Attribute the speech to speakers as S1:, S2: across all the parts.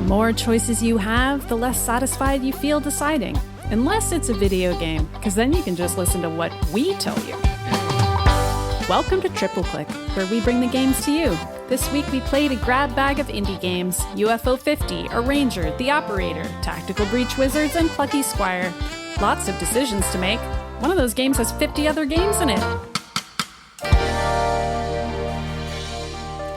S1: more choices you have, the less satisfied you feel deciding. Unless it's a video game, because then you can just listen to what we tell you. Welcome to Triple Click, where we bring the games to you. This week we played a grab bag of indie games, UFO 50, Arranger, The Operator, Tactical Breach Wizards, and Plucky Squire. Lots of decisions to make. One of those games has 50 other games in it.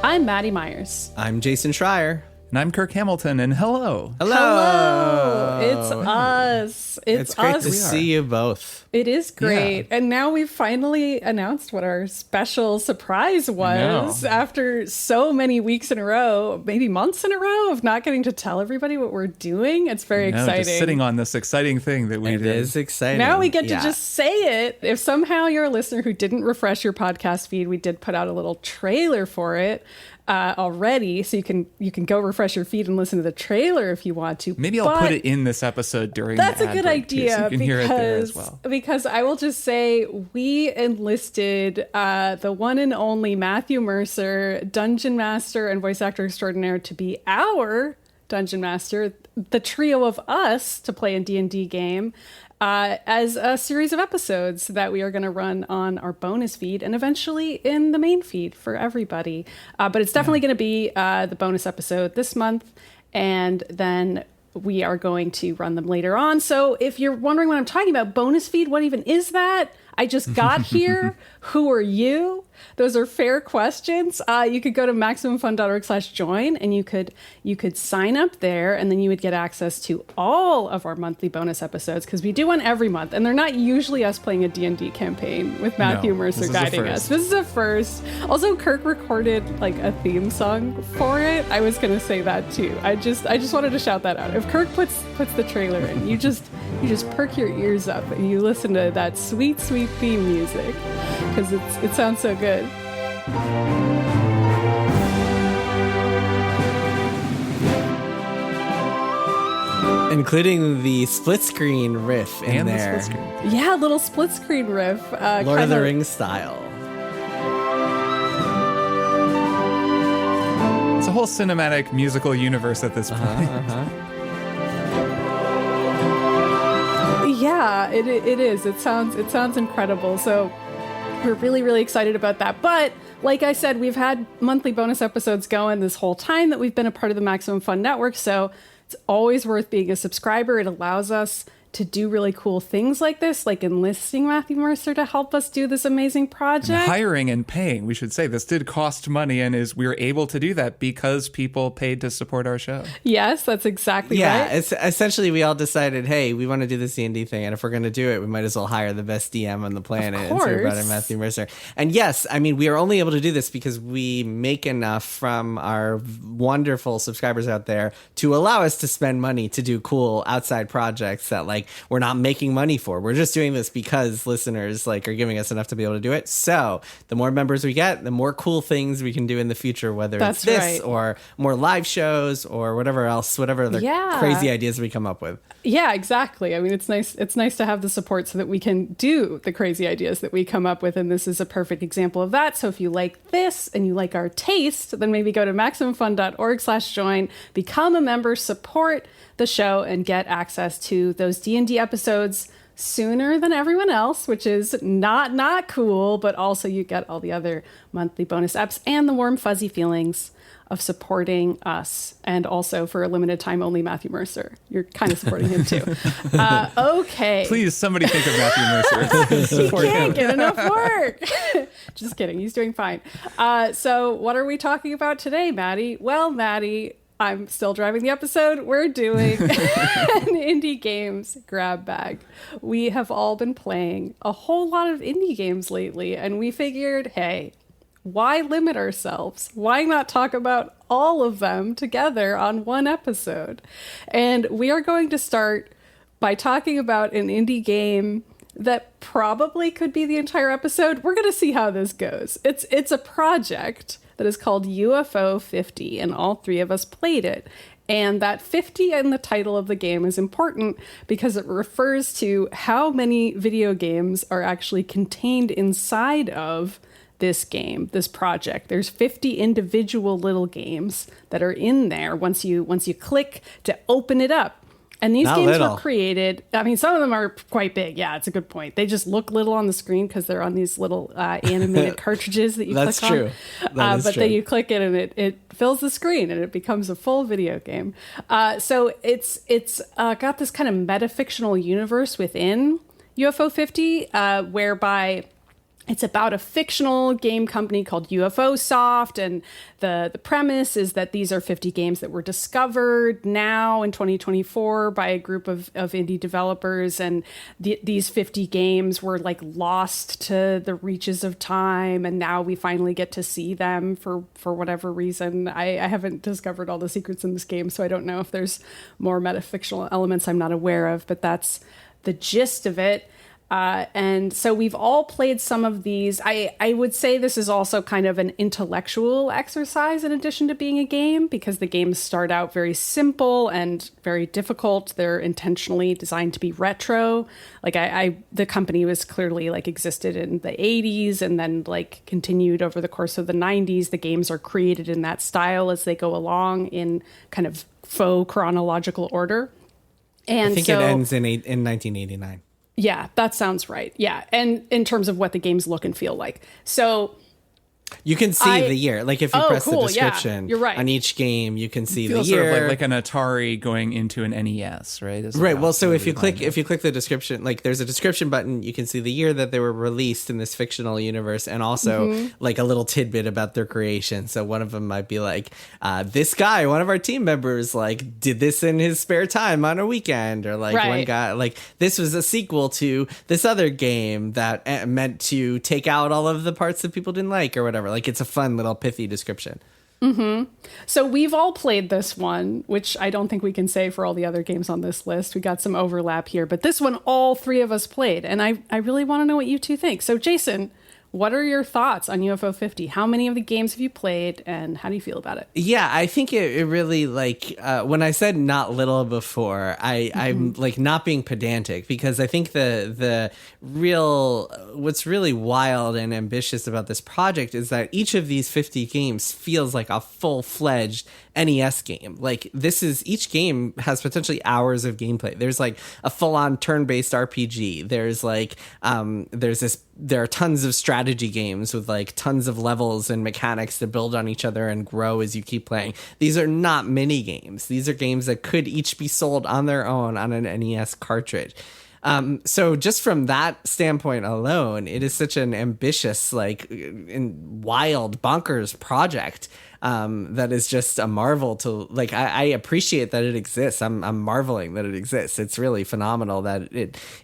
S1: I'm Maddy Myers.
S2: I'm Jason Schreier.
S3: And I'm Kirk Hamilton, and hello.
S1: Hello. It's us.
S2: It's great to see you both.
S1: It is great. Yeah. And now we've finally announced what our special surprise was after so many weeks in a row, maybe months in a row of not getting to tell everybody what we're doing. It's very exciting.
S3: Just sitting on this exciting thing that we did.
S2: It is exciting.
S1: Now we get to just say it. If somehow you're a listener who didn't refresh your podcast feed, we did put out a little trailer for it. Already, so you can go refresh your feed and listen to the trailer if you want to.
S3: Maybe I'll put it in this episode during the ad break.
S1: That's a good idea,
S3: so you can hear it there as well.
S1: Because I will just say we enlisted the one and only Matthew Mercer, Dungeon Master and voice actor extraordinaire, to be our Dungeon Master, the trio of us to play a D&D game. As a series of episodes that we are going to run on our bonus feed and eventually in the main feed for everybody. But it's definitely going to be the bonus episode this month, and then we are going to run them later on. So if you're wondering what I'm talking about, bonus feed, what even is that? I just got here. Who are you? Those are fair questions. You could go to MaximumFun.org/join and you could sign up there, and then you would get access to all of our monthly bonus episodes, because we do one every month, and they're not usually us playing a D&D campaign with Matthew Mercer guiding us. This is a first. Also, Kirk recorded like a theme song for it. I was going to say that too. I just wanted to shout that out. If Kirk puts the trailer in, you just perk your ears up and you listen to that sweet, sweet theme music, because it sounds so good.
S2: Including the split screen riff in
S3: and
S2: there.
S3: The split screen.
S1: Yeah, little split screen riff.
S2: Lord of the Rings style.
S3: It's a whole cinematic musical universe at this point.
S1: Yeah, it is. It sounds incredible. So we're really, really excited about that. But like I said, we've had monthly bonus episodes going this whole time that we've been a part of the Maximum Fun Network. So it's always worth being a subscriber. It allows us to do really cool things like this, like enlisting Matthew Mercer to help us do this amazing project.
S3: And hiring and paying, we should say. This did cost money, and we were able to do that because people paid to support our show.
S1: Yes, that's exactly right.
S2: Yeah, it's essentially we all decided, hey, we want to do this D&D thing, and if we're going to do it, we might as well hire the best DM on the planet.
S1: Of course.
S2: And so we brought in Matthew Mercer. And yes, I mean, we are only able to do this because we make enough from our wonderful subscribers out there to allow us to spend money to do cool outside projects that we're not making money for. We're just doing this because listeners are giving us enough to be able to do it. So the more members we get, the more cool things we can do in the future, whether it's this or more live shows or whatever else, whatever other crazy ideas we come up with.
S1: Yeah, exactly. I mean, it's nice to have the support so that we can do the crazy ideas that we come up with. And this is a perfect example of that. So if you like this and you like our taste, then maybe go to MaximumFun.org/join, become a member, support the show, and get access to those D&D episodes sooner than everyone else, which is not cool, but also you get all the other monthly bonus eps and the warm fuzzy feelings of supporting us, and also for a limited time only Matthew Mercer. You're kind of supporting him too. Okay.
S3: Please, somebody think of Matthew Mercer.
S1: He can't get enough work. Just kidding. He's doing fine. So what are we talking about today, Maddy? Well, Maddy, I'm still driving the episode. We're doing an indie games grab bag. We have all been playing a whole lot of indie games lately, and we figured, hey, why limit ourselves? Why not talk about all of them together on one episode? And we are going to start by talking about an indie game that probably could be the entire episode. We're going to see how this goes. It's a project that is called UFO 50, and all three of us played it. And that 50 in the title of the game is important because it refers to how many video games are actually contained inside of this game, this project. There's 50 individual little games that are in there once you click to open it up. And these games were created, I mean, some of them are quite big. Yeah, it's a good point. They just look little on the screen because they're on these little animated cartridges that you click on. That's true. But then you click it and it fills the screen and it becomes a full video game. So it's got this kind of metafictional universe within UFO 50, whereby it's about a fictional game company called UFO Soft, and the premise is that these are 50 games that were discovered now in 2024 by a group of indie developers, and these 50 games were like lost to the reaches of time, and now we finally get to see them for whatever reason. I haven't discovered all the secrets in this game, so I don't know if there's more metafictional elements I'm not aware of, but that's the gist of it. And so we've all played some of these. I would say this is also kind of an intellectual exercise in addition to being a game, because the games start out very simple and very difficult. They're intentionally designed to be retro. Like the company was clearly like existed in the 80s and then like continued over the course of the 90s. The games are created in that style as they go along in kind of faux chronological order. And
S2: I think it ends in 1989.
S1: Yeah, that sounds right. Yeah. And in terms of what the games look and feel like. So
S2: you can see the year. Like if you press the description
S1: you're right.
S2: on each game, you can see the
S3: feels
S2: year.
S3: Sort of like an Atari going into an NES, right?
S2: Right. Well, so if you click the description, like there's a description button, you can see the year that they were released in this fictional universe, and also like a little tidbit about their creation. So one of them might be like, this guy, one of our team members, like did this in his spare time on a weekend, or like one guy, like this was a sequel to this other game that meant to take out all of the parts that people didn't like or whatever. Like it's a fun little pithy description.
S1: So we've all played this one, which I don't think we can say for all the other games on this list. We got some overlap here, but this one all three of us played, and I really want to know what you two think. So Jason, what are your thoughts on UFO 50? How many of the games have you played, and how do you feel about it?
S2: Yeah, I think it really, like, when I said not little before, I'm like not being pedantic, because I think the real, what's really wild and ambitious about this project is that each of these 50 games feels like a full-fledged NES game. Like each game has potentially hours of gameplay. There's like a full-on turn-based RPG. There's like, there are tons of strategy games with like tons of levels and mechanics to build on each other and grow as you keep playing. These are not mini games. These are games that could each be sold on their own on an NES cartridge. So just from that standpoint alone, it is such an ambitious, like, wild, bonkers project that is just a marvel to, like, I appreciate that it exists. I'm marveling that it exists. It's really phenomenal that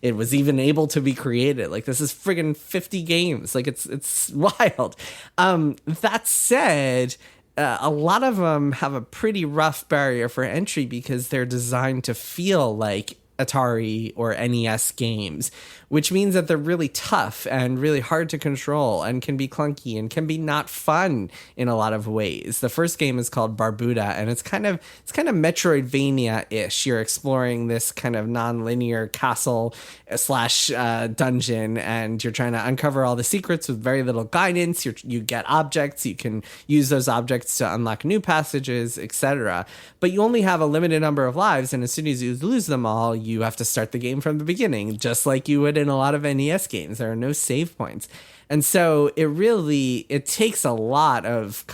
S2: it was even able to be created. Like, this is friggin' 50 games. Like, it's wild. That said, a lot of them have a pretty rough barrier for entry because they're designed to feel like Atari or NES games, which means that they're really tough and really hard to control and can be clunky and can be not fun in a lot of ways. The first game is called Barbuda, and it's kind of Metroidvania-ish. You're exploring this kind of non-linear castle slash dungeon, and you're trying to uncover all the secrets with very little guidance. You get objects, you can use those objects to unlock new passages, etc. But you only have a limited number of lives, and as soon as you lose them all, you have to start the game from the beginning, just like you would in a lot of NES games. There are no save points. And so it takes a lot of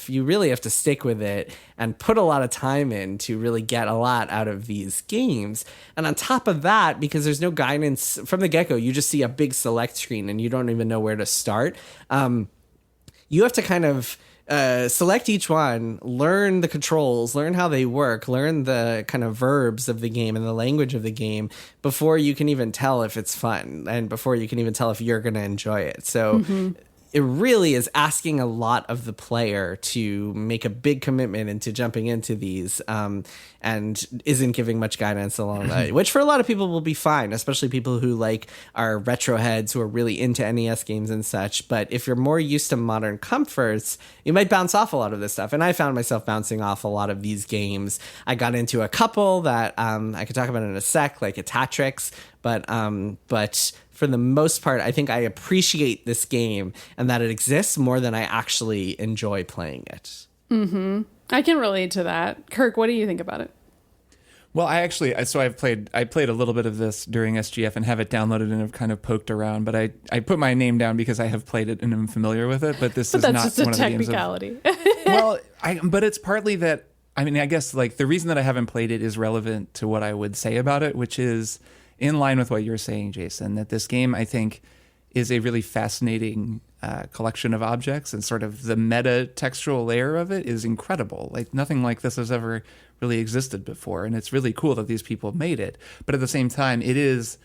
S2: you really have to stick with it and put a lot of time in to really get a lot out of these games. And on top of that, because there's no guidance from the get-go, you just see a big select screen and you don't even know where to start. You have to kind of select each one, learn the controls, learn how they work, learn the kind of verbs of the game and the language of the game before you can even tell if it's fun and before you can even tell if you're going to enjoy it. So it really is asking a lot of the player to make a big commitment into jumping into these and isn't giving much guidance along the way, which for a lot of people will be fine, especially people who like are retro heads who are really into NES games and such. But if you're more used to modern comforts, you might bounce off a lot of this stuff. And I found myself bouncing off a lot of these games. I got into a couple that I could talk about in a sec, like Atatrix. But for the most part, I think I appreciate this game and that it exists more than I actually enjoy playing it.
S1: I can relate to that. Kirk, what do you think about it?
S3: Well, I played a little bit of this during SGF and have it downloaded and have kind of poked around, but I put my name down because I have played it and I'm familiar with it, but this is
S1: that's
S3: not
S1: just a
S3: one of the games
S1: technicality.
S3: But it's partly that, I mean, I guess like the reason that I haven't played it is relevant to what I would say about it, which is in line with what you're saying, Jason, that this game, I think, is a really fascinating collection of objects, and sort of the meta textual layer of it is incredible. Like nothing like this has ever really existed before, and it's really cool that these people made it. But at the same time, it is,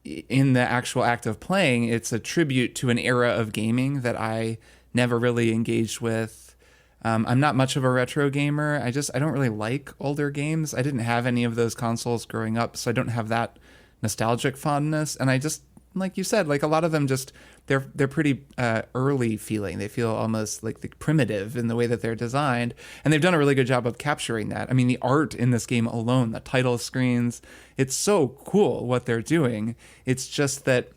S3: in the actual act of playing, it's a tribute to an era of gaming that I never really engaged with. I'm not much of a retro gamer. I don't really like older games. I didn't have any of those consoles growing up, so I don't have that nostalgic fondness. And I just, like you said, like a lot of them just, they're pretty early feeling. They feel almost like primitive in the way that they're designed. And they've done a really good job of capturing that. I mean, the art in this game alone, the title screens, it's so cool what they're doing. It's just that,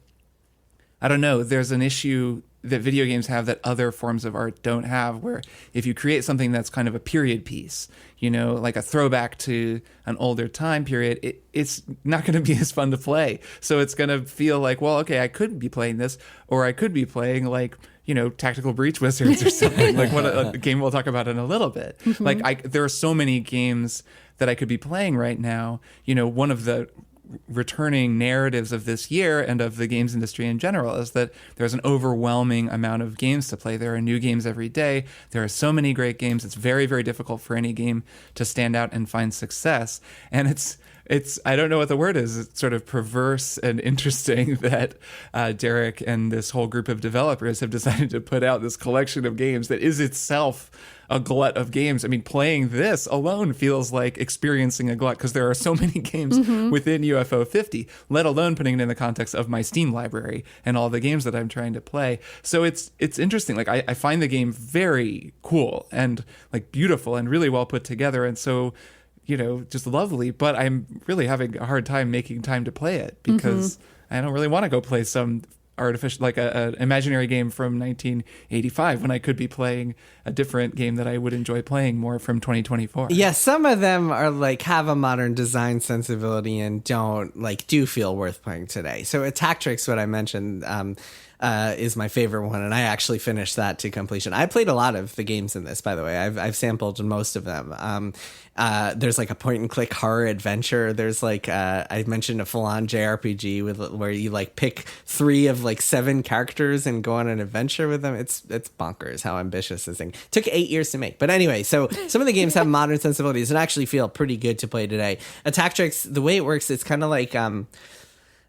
S3: I don't know, there's an issue that video games have that other forms of art don't have, where if you create something that's kind of a period piece, you know, like a throwback to an older time period, it's not going to be as fun to play. So it's going to feel like, well, okay, I could be playing this, or I could be playing like, you know, Tactical Breach Wizards or something, like what a game we'll talk about in a little bit.
S1: Mm-hmm.
S3: Like there are so many games that I could be playing right now. You know, one of the returning narratives of this year and of the games industry in general is that there's an overwhelming amount of games to play. There are new games every day. There are so many great games. It's very, very difficult for any game to stand out and find success. And it's I don't know what the word is. It's sort of perverse and interesting that Derek and this whole group of developers have decided to put out this collection of games that is itself a glut of games. I mean, playing this alone feels like experiencing a glut, because there are so many games within UFO 50, let alone putting it in the context of my Steam library and all the games that I'm trying to play. So it's interesting. Like I find the game very cool and like beautiful and really well put together. And so, you know, just lovely, but I'm really having a hard time making time to play it because I don't really want to go play some artificial, like an imaginary game from 1985 when I could be playing a different game that I would enjoy playing more from 2024.
S2: Yeah, some of them are like have a modern design sensibility and do feel worth playing today. So Attack Tricks, what I mentioned, is my favorite one, and I actually finished that to completion. I played a lot of the games in this, by the way. I've sampled most of them. There's like a point and click horror adventure. There's like I mentioned a full on JRPG where you like pick 3 of like 7 characters and go on an adventure with them. It's bonkers how ambitious this thing took 8 years to make. But anyway, so some of the games have modern sensibilities and actually feel pretty good to play today. Attack Tricks, the way it works, it's kind of like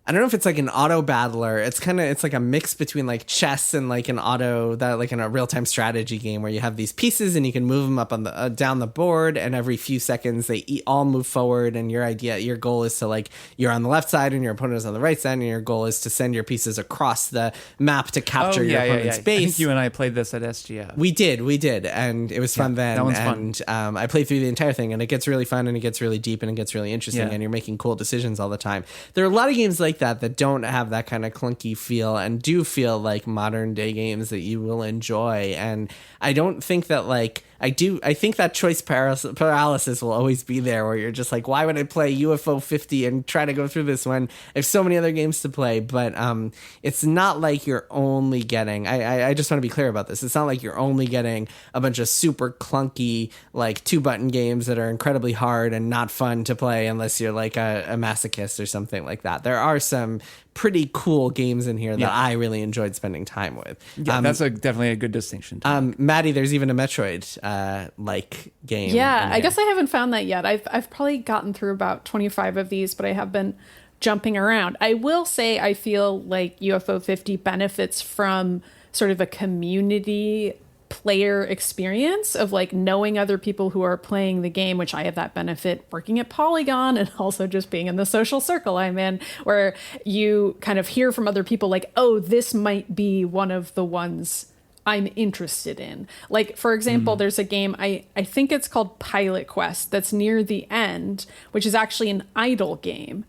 S2: I don't know if it's like an auto battler. It's like a mix between like chess and like an auto, that like in a real time strategy game where you have these pieces and you can move them up on the down the board, and every few seconds they all move forward. And your goal is to like, you're on the left side and your opponent is on the right side, and your goal is to send your pieces across the map to capture your opponent's base.
S3: I think you and I played this at SGF.
S2: We did, and it was fun then.
S3: That one's
S2: fun. I played through the entire thing, and it gets really fun and it gets really deep and it gets really interesting, and you're making cool decisions all the time. There are a lot of games like that don't have that kind of clunky feel and do feel like modern day games that you will enjoy. And I don't think that like I think that choice paralysis will always be there, where you're just like, why would I play UFO 50 and try to go through this when I have so many other games to play? But it's not like you're only getting, I just want to be clear about this. It's not like you're only getting a bunch of super clunky, like 2-button games that are incredibly hard and not fun to play unless you're like a masochist or something like that. There are some pretty cool games in here that I really enjoyed spending time with.
S3: Yeah, that's definitely a good distinction.
S2: Maddy, there's even a Metroid like game.
S1: Yeah, I guess I haven't found that yet. I've probably gotten through about 25 of these, but I have been jumping around. I will say I feel like UFO 50 benefits from sort of a community player experience of like knowing other people who are playing the game, which I have that benefit working at Polygon and also just being in the social circle I'm in, where you kind of hear from other people like, oh, this might be one of the ones I'm interested in. Like, for example, there's a game, I think it's called Pilot Quest, that's near the end, which is actually an idle game.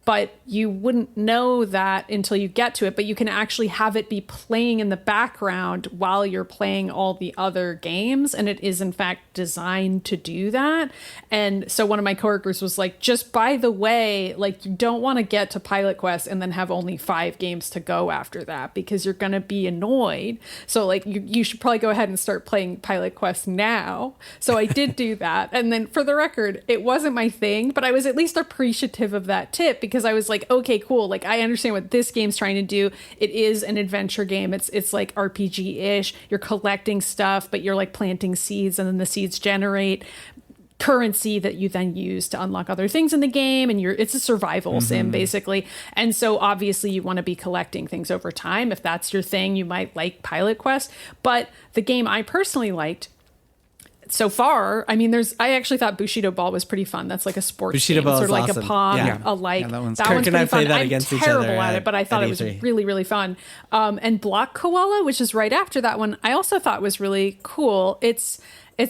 S1: but you wouldn't know that until you get to it. But you can actually have it be playing in the background while you're playing all the other games. And it is, in fact, designed to do that. And so one of my coworkers was like, just by the way, like, you don't want to get to Pilot Quest and then have only 5 games to go after that, because you're going to be annoyed. So like, you should probably go ahead and start playing Pilot Quest now. So I did do that. And then for the record, it wasn't my thing, but I was at least appreciative of that tip, because I was like, okay, cool. Like, I understand what this game's trying to do. It is an adventure game. It's like RPG-ish. You're collecting stuff, but you're like planting seeds, and then the seeds generate currency that you then use to unlock other things in the game, and it's a survival sim basically. And so obviously you want to be collecting things over time. If that's your thing, you might like Pilot Quest. But the game I personally liked so far, I mean, I actually thought Bushido Ball was pretty fun. That's like a sports
S2: Bushido
S1: game.
S2: Ball
S1: It's sort
S2: is
S1: of like
S2: awesome.
S1: a Pong,
S2: Yeah.
S1: alike.
S3: Yeah, that one's
S1: that
S2: Kirk
S1: one's
S2: and I
S1: pretty fun.
S2: played that
S1: I'm
S2: against each
S1: terrible
S2: other
S1: at it, but I thought
S2: at
S1: it was
S2: E3.
S1: really, really fun. And Block Koala, which is right after that one, I also thought was really cool. It's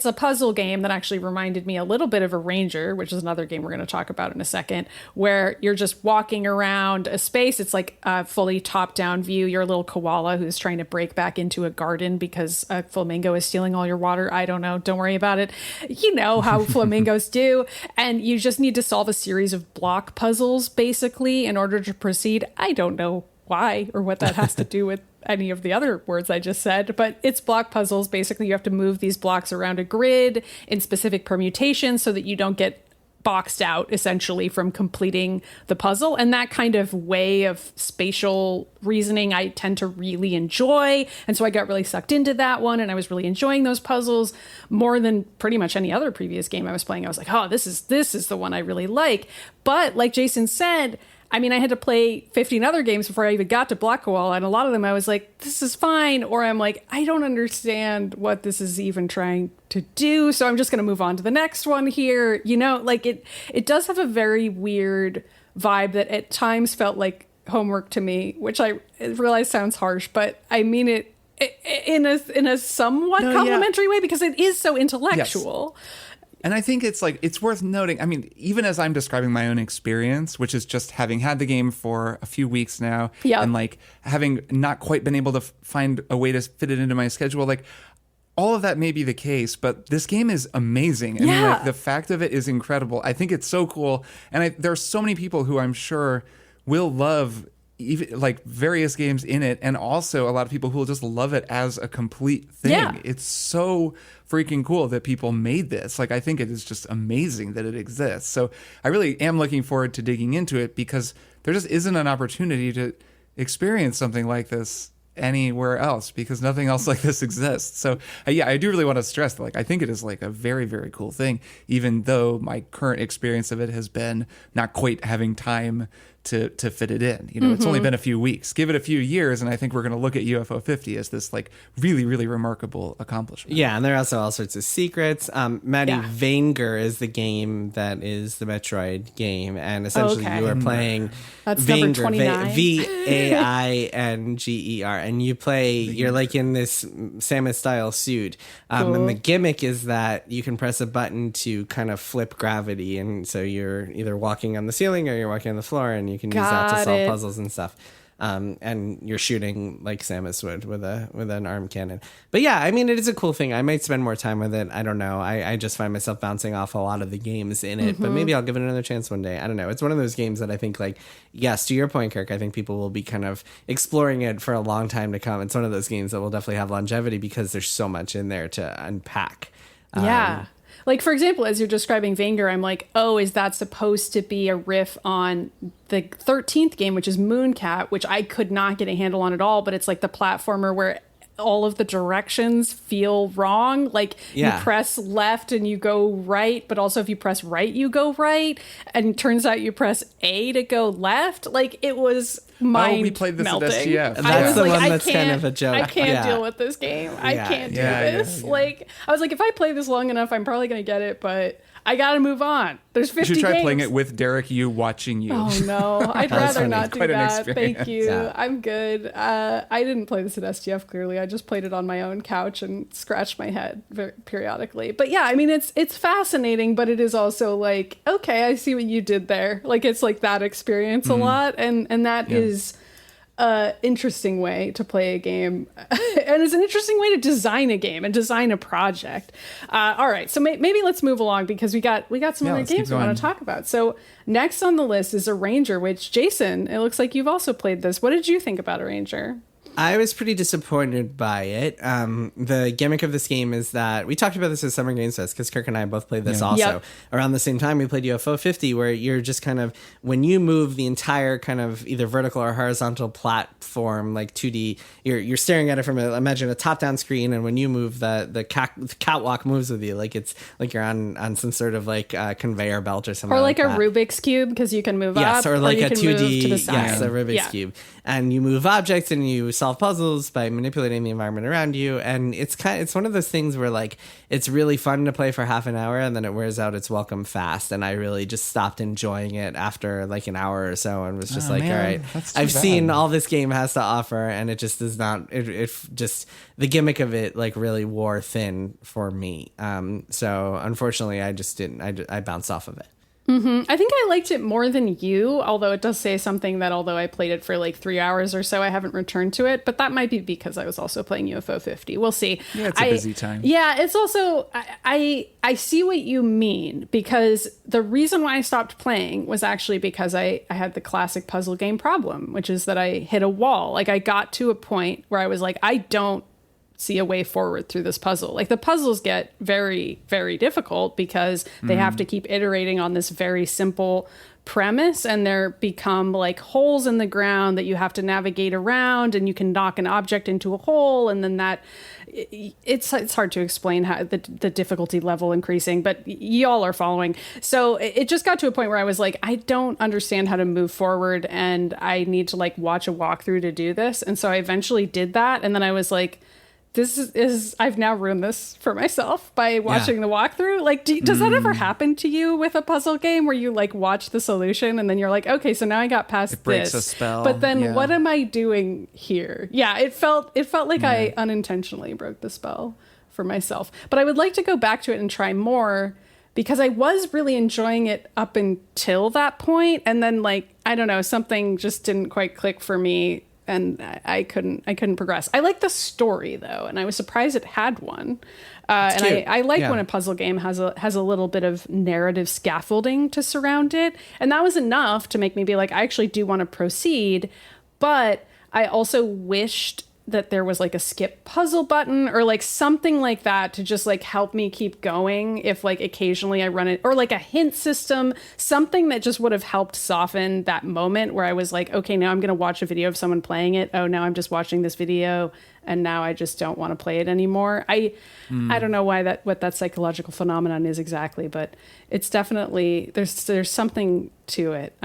S1: a puzzle game that actually reminded me a little bit of a Ranger, which is another game we're going to talk about in a second, where you're just walking around a space. It's like a fully top-down view. You're a little koala who's trying to break back into a garden because a flamingo is stealing all your water. I don't know. Don't worry about it. You know how flamingos do. And you just need to solve a series of block puzzles, basically, in order to proceed. I don't know why or what that has to do with any of the other words I just said, but it's block puzzles. Basically, you have to move these blocks around a grid in specific permutations so that you don't get boxed out, essentially, from completing the puzzle. And that kind of way of spatial reasoning I tend to really enjoy. And so I got really sucked into that one, and I was really enjoying those puzzles more than pretty much any other previous game I was playing. I was like, oh, this is the one I really like. But like Jason said, I mean, I had to play 15 other games before I even got to Block Koala, and a lot of them I was like, this is fine, or I'm like, I don't understand what this is even trying to do, so I'm just going to move on to the next one here. You know, like it does have a very weird vibe that at times felt like homework to me, which I realize sounds harsh, but I mean it in a somewhat complimentary way, because it is so intellectual.
S3: Yes. And I think it's worth noting, I mean, even as I'm describing my own experience, which is just having had the game for a few weeks now, and like having not quite been able to find a way to fit it into my schedule, like all of that may be the case, but this game is amazing. I mean, like, the fact of it is incredible. I think it's so cool. And there are so many people who I'm sure will love even like various games in it, and also a lot of people who will just love it as a complete thing.
S1: Yeah.
S3: It's so freaking cool that people made this. Like, I think it is just amazing that it exists. So I really am looking forward to digging into it, because there just isn't an opportunity to experience something like this anywhere else, because nothing else like this exists. So yeah, I do really want to stress that, like, I think it is like a very, very cool thing, even though my current experience of it has been not quite having time to fit it in. You know, it's only been a few weeks. Give it a few years, and I think we're going to look at UFO 50 as this like really, really remarkable accomplishment.
S2: Yeah, and there are also all sorts of secrets. Maddy, Vanger is the game that is the Metroid game, and essentially you are playing
S1: That's number
S2: Vanger,
S1: 29.
S2: Vainger, and you play. You're like in this Samus style suit, and the gimmick is that you can press a button to kind of flip gravity, and so you're either walking on the ceiling or you're walking on the floor, and you can use that to solve puzzles and stuff. And you're shooting like Samus would with an arm cannon. But yeah, I mean, it is a cool thing. I might spend more time with it. I don't know. I just find myself bouncing off a lot of the games in it, but maybe I'll give it another chance one day. I don't know. It's one of those games that I think, like, yes, to your point, Kirk, I think people will be kind of exploring it for a long time to come. It's one of those games that will definitely have longevity because there's so much in there to unpack.
S1: Yeah. Like, for example, as you're describing Vanger, I'm like, oh, is that supposed to be a riff on the 13th game, which is Mooncat, which I could not get a handle on at all, but it's like the platformer where all of the directions feel wrong. Like, you press left and you go right, but also if you press right, you go right. And it turns out you press A to go left. Like, it was mind
S3: we played this
S1: melting.
S3: at SGF.
S2: That's the one that's kind of a joke.
S1: I can't deal with this game. I can't do this. Like, I was like, if I play this long enough, I'm probably going to get it, but I gotta move on. There's 50
S3: You should try
S1: games.
S3: playing it with Derek Yu watching you.
S1: Oh no, I'd rather
S2: funny.
S1: not do
S3: Quite an
S1: that. Thank
S3: experience.
S1: you.
S2: Yeah.
S1: I'm good. I didn't play this at STF, clearly. I just played it on my own couch and scratched my head periodically. But yeah, I mean, it's fascinating, but it is also like, okay, I see what you did there. Like, it's like that experience a lot, and that is interesting way to play a game, and it's an interesting way to design a game and design a project. All right, so maybe let's move along, because we got some other
S3: let's keep
S1: games we want
S3: going.
S1: to talk about. So next on the list is Arranger, which, Jason, it looks like you've also played this. What did you think about Arranger?
S2: I was pretty disappointed by it. The gimmick of this game is that we talked about this at Summer Games Fest, because Kirk and I both played this also.
S1: Yep.
S2: Around the same time, we played UFO 50, where you're just kind of, when you move the entire kind of either vertical or horizontal platform, like 2D, you're staring at it from, imagine a top-down screen, and when you move, the catwalk moves with you. Like it's like you're on some sort of like conveyor belt or something.
S1: Or like a
S2: that.
S1: Rubik's Cube, because you can move
S2: Yes,
S1: up,
S2: or like
S1: you
S2: a
S1: can
S2: 2D,
S1: move to the side.
S2: yes, a Rubik's Cube. And you move objects and you solve puzzles by manipulating the environment around you. And it's one of those things where like it's really fun to play for half an hour, and then it wears out its welcome fast. And I really just stopped enjoying it after like an hour or so, and was just all right, I've seen all this game has to offer, and it just does not. It just, the gimmick of it like really wore thin for me. So unfortunately, I just didn't. I bounced off of it.
S1: I think I liked it more than you, although it does say something that although I played it for like 3 hours or so, I haven't returned to it. But that might be because I was also playing UFO 50. We'll see.
S3: Yeah, it's a busy time.
S1: Yeah, it's also, I see what you mean, because the reason why I stopped playing was actually because I had the classic puzzle game problem, which is that I hit a wall. Like, I got to a point where I was like, I don't see a way forward through this puzzle. Like, the puzzles get very, very difficult because they have to keep iterating on this very simple premise, and there become like holes in the ground that you have to navigate around, and you can knock an object into a hole, and then that it's hard to explain how the difficulty level increasing, but y'all are following. So it just got to a point where I was like, I don't understand how to move forward, and I need to like watch a walkthrough to do this. And so I eventually did that, and then I was like, this is I've now ruined this for myself by watching the walkthrough. Like, does that ever happen to you with a puzzle game where you like watch the solution and then you're like, okay, so now I got past
S3: It breaks
S1: this,
S3: a spell.
S1: but then what am I doing here? Yeah, it felt like I unintentionally broke the spell for myself. But I would like to go back to it and try more, because I was really enjoying it up until that point, and then like, I don't know, something just didn't quite click for me, and I couldn't progress. I like the story though, and I was surprised it had one. And I like when a puzzle game has a little bit of narrative scaffolding to surround it, and that was enough to make me be like, I actually do want to proceed. But I also wished that there was like a skip puzzle button or like something like that to just like help me keep going if like occasionally I run it, or like a hint system, something that just would have helped soften that moment where I was like, okay, now I'm going to watch a video of someone playing it. Oh, now I'm just watching this video, and now I just don't want to play it anymore. I don't know what that psychological phenomenon is exactly, but it's definitely, there's something to it.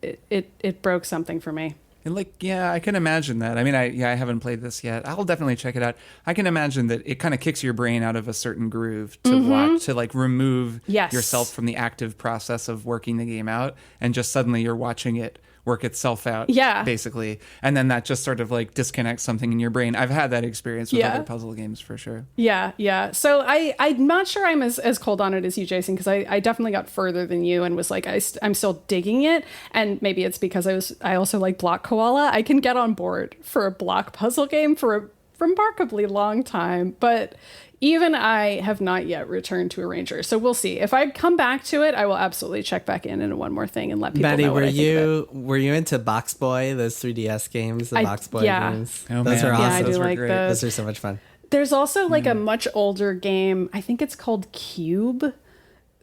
S1: It broke something for me.
S3: And like, yeah, I can imagine that. I mean, I haven't played this yet. I'll definitely check it out. I can imagine that it kind of kicks your brain out of a certain groove to watch, to like remove yourself from the active process of working the game out, and just suddenly you're watching it work itself out, basically. And then that just sort of like disconnects something in your brain. I've had that experience with other puzzle games for sure. Yeah. So I'm not sure I'm as cold on it as you, Jason, because I definitely got further than you and was like, I'm still digging it. And maybe it's because I also like Block Koala. I can get on board for a block puzzle game for a remarkably long time, but even I have not yet returned to Arranger. So we'll see. If I come back to it, I will absolutely check back in one more thing and let people
S2: Maddy,
S1: know what I think of it.
S2: were you into Box Boy, those 3DS games, the Box Boy games?
S3: Oh,
S2: those
S3: man.
S2: are awesome.
S1: Yeah, I do like those.
S2: Those are so much fun.
S1: There's also like a much older game. I think it's called Cube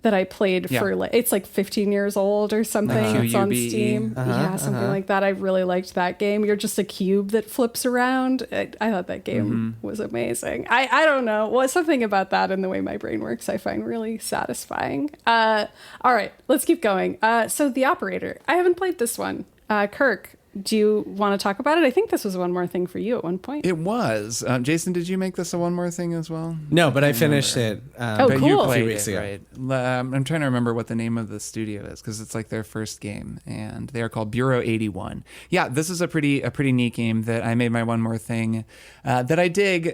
S1: that I played for like, it's like 15 years old or something. It's on
S3: QUBE.
S1: Steam. Something like that. I really liked that game. You're just a cube that flips around. I thought that game was amazing. I don't know. Well, something about that and the way my brain works I find really satisfying. All right, let's keep going. So The Operator. I haven't played this one. Kirk, Do you want to talk about it? I think this was one more thing for you at one point.
S3: It was. Jason, did you make this a one more thing as well?
S2: No, but I finished it.
S1: But
S3: You
S1: cool.
S3: played
S2: A few weeks
S3: it,
S2: ago.
S3: right? I'm trying to remember what the name of the studio is because it's like their first game, and they are called Bureau 81. Yeah, this is a pretty neat game that I made my one more thing that I dig.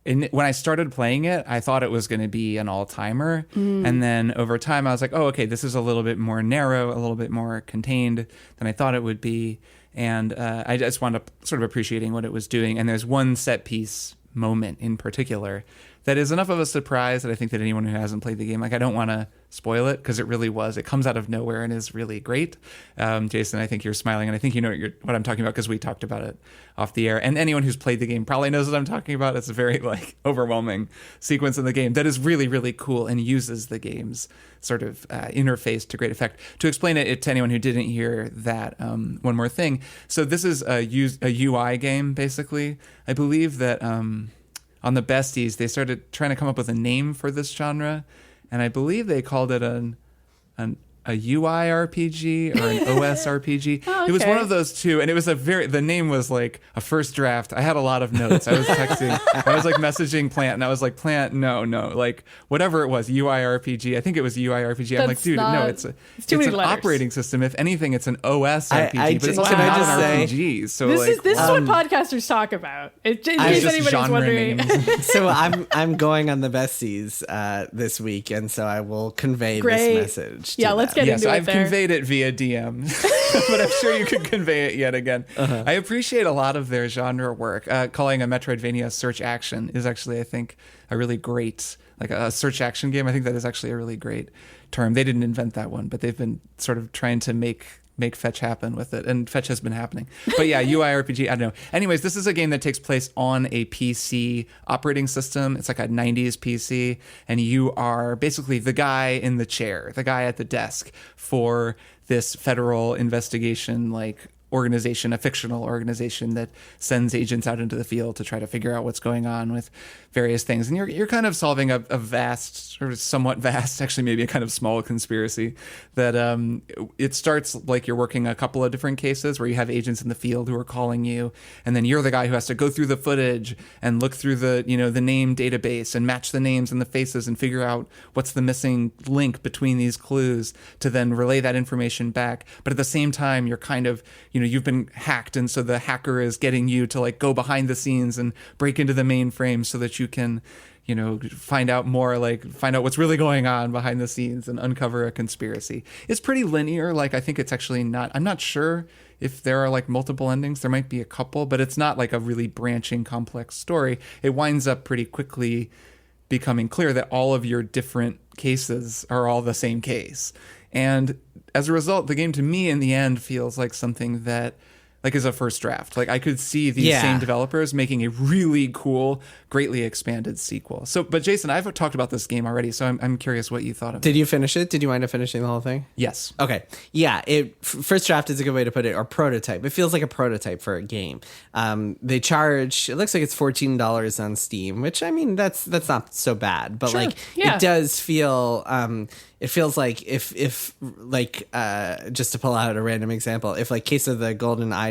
S3: When I started playing it, I thought it was going to be an all-timer. And then over time, I was like, oh, okay, this is a little bit more narrow, a little bit more contained than I thought it would be. And I just wound up sort of appreciating what it was doing. And there's one set piece moment in particular that is enough of a surprise that I think that anyone who hasn't played the game, like I don't want to spoil it because it comes out of nowhere and is really great. Jason, I think you're smiling and I think you know what I'm talking about because we talked about it off the air. And anyone who's played the game probably knows what I'm talking about. It's a very like overwhelming sequence in the game that is really, really cool and uses the game's sort of interface to great effect. To explain it to anyone who didn't hear that, one more thing. So this is a UI game, basically. I believe that on the Besties, they started trying to come up with a name for this genre, and I believe they called it a UI RPG or an OS RPG.
S1: Oh, okay.
S3: It was one of those two, and it was the name was like a first draft. I had a lot of notes. I was texting, I was like messaging Plant, and I was like, Plant, no, like whatever it was, UI RPG. I think it was UI RPG. I'm like, dude, no, it's
S1: too
S3: an
S1: many letters.
S3: operating system. If anything, it's an OS RPG, but it's
S2: can I
S3: not
S2: just
S3: an
S2: say-
S3: RPG. So
S1: This
S3: like,
S1: is what podcasters talk about. In case
S3: just
S1: anybody's
S3: genre
S1: wondering.
S3: names.
S2: So I'm going on the Besties this week, and so I will convey
S1: Great.
S2: this message. To
S1: Yeah, let's
S2: them.
S1: get
S3: Yes,
S1: into it
S3: I've
S1: there.
S3: conveyed it via DM, but I'm sure you could convey it yet again. I appreciate a lot of their genre work. Calling a Metroidvania search action is actually, I think, a really great, like a search action game. I think that is actually a really great term. They didn't invent that one, but they've been sort of trying to make fetch happen with it, and fetch has been happening. But yeah, UI RPG, I don't know. Anyways, this is a game that takes place on a PC operating system. It's like a 90s PC, and you are basically the guy in the chair, the guy at the desk for this federal investigation organization, a fictional organization that sends agents out into the field to try to figure out what's going on with various things. And you're kind of solving a vast, or somewhat vast, actually maybe a kind of small conspiracy that it starts like you're working a couple of different cases where you have agents in the field who are calling you, and then you're the guy who has to go through the footage and look through the name database and match the names and the faces and figure out what's the missing link between these clues to then relay that information back. But at the same time, you're kind of, you've been hacked, and so the hacker is getting you to like go behind the scenes and break into the mainframe so that you can find out what's really going on behind the scenes and uncover a conspiracy. It's pretty linear. Like, I think it's actually not, I'm not sure if there are like multiple endings. There might be a couple, but it's not like a really branching complex story. It winds up pretty quickly becoming clear that all of your different cases are all the same case. And as a result, the game to me in the end feels like something that like is a first draft. Like I could see these same developers making a really cool, greatly expanded sequel. So, but Jason, I've talked about this game already, so I'm curious what you thought of it.
S2: Did you finish it? Did you wind up finishing the whole thing?
S3: Yes.
S2: Okay. Yeah. First draft is a good way to put it, or prototype. It feels like a prototype for a game. They charge, it looks like it's $14 on Steam, which I mean, that's not so bad, but
S1: Sure.
S2: like
S1: Yeah.
S2: it does feel, it feels like if just to pull out a random example, if like Case of the Golden Idol,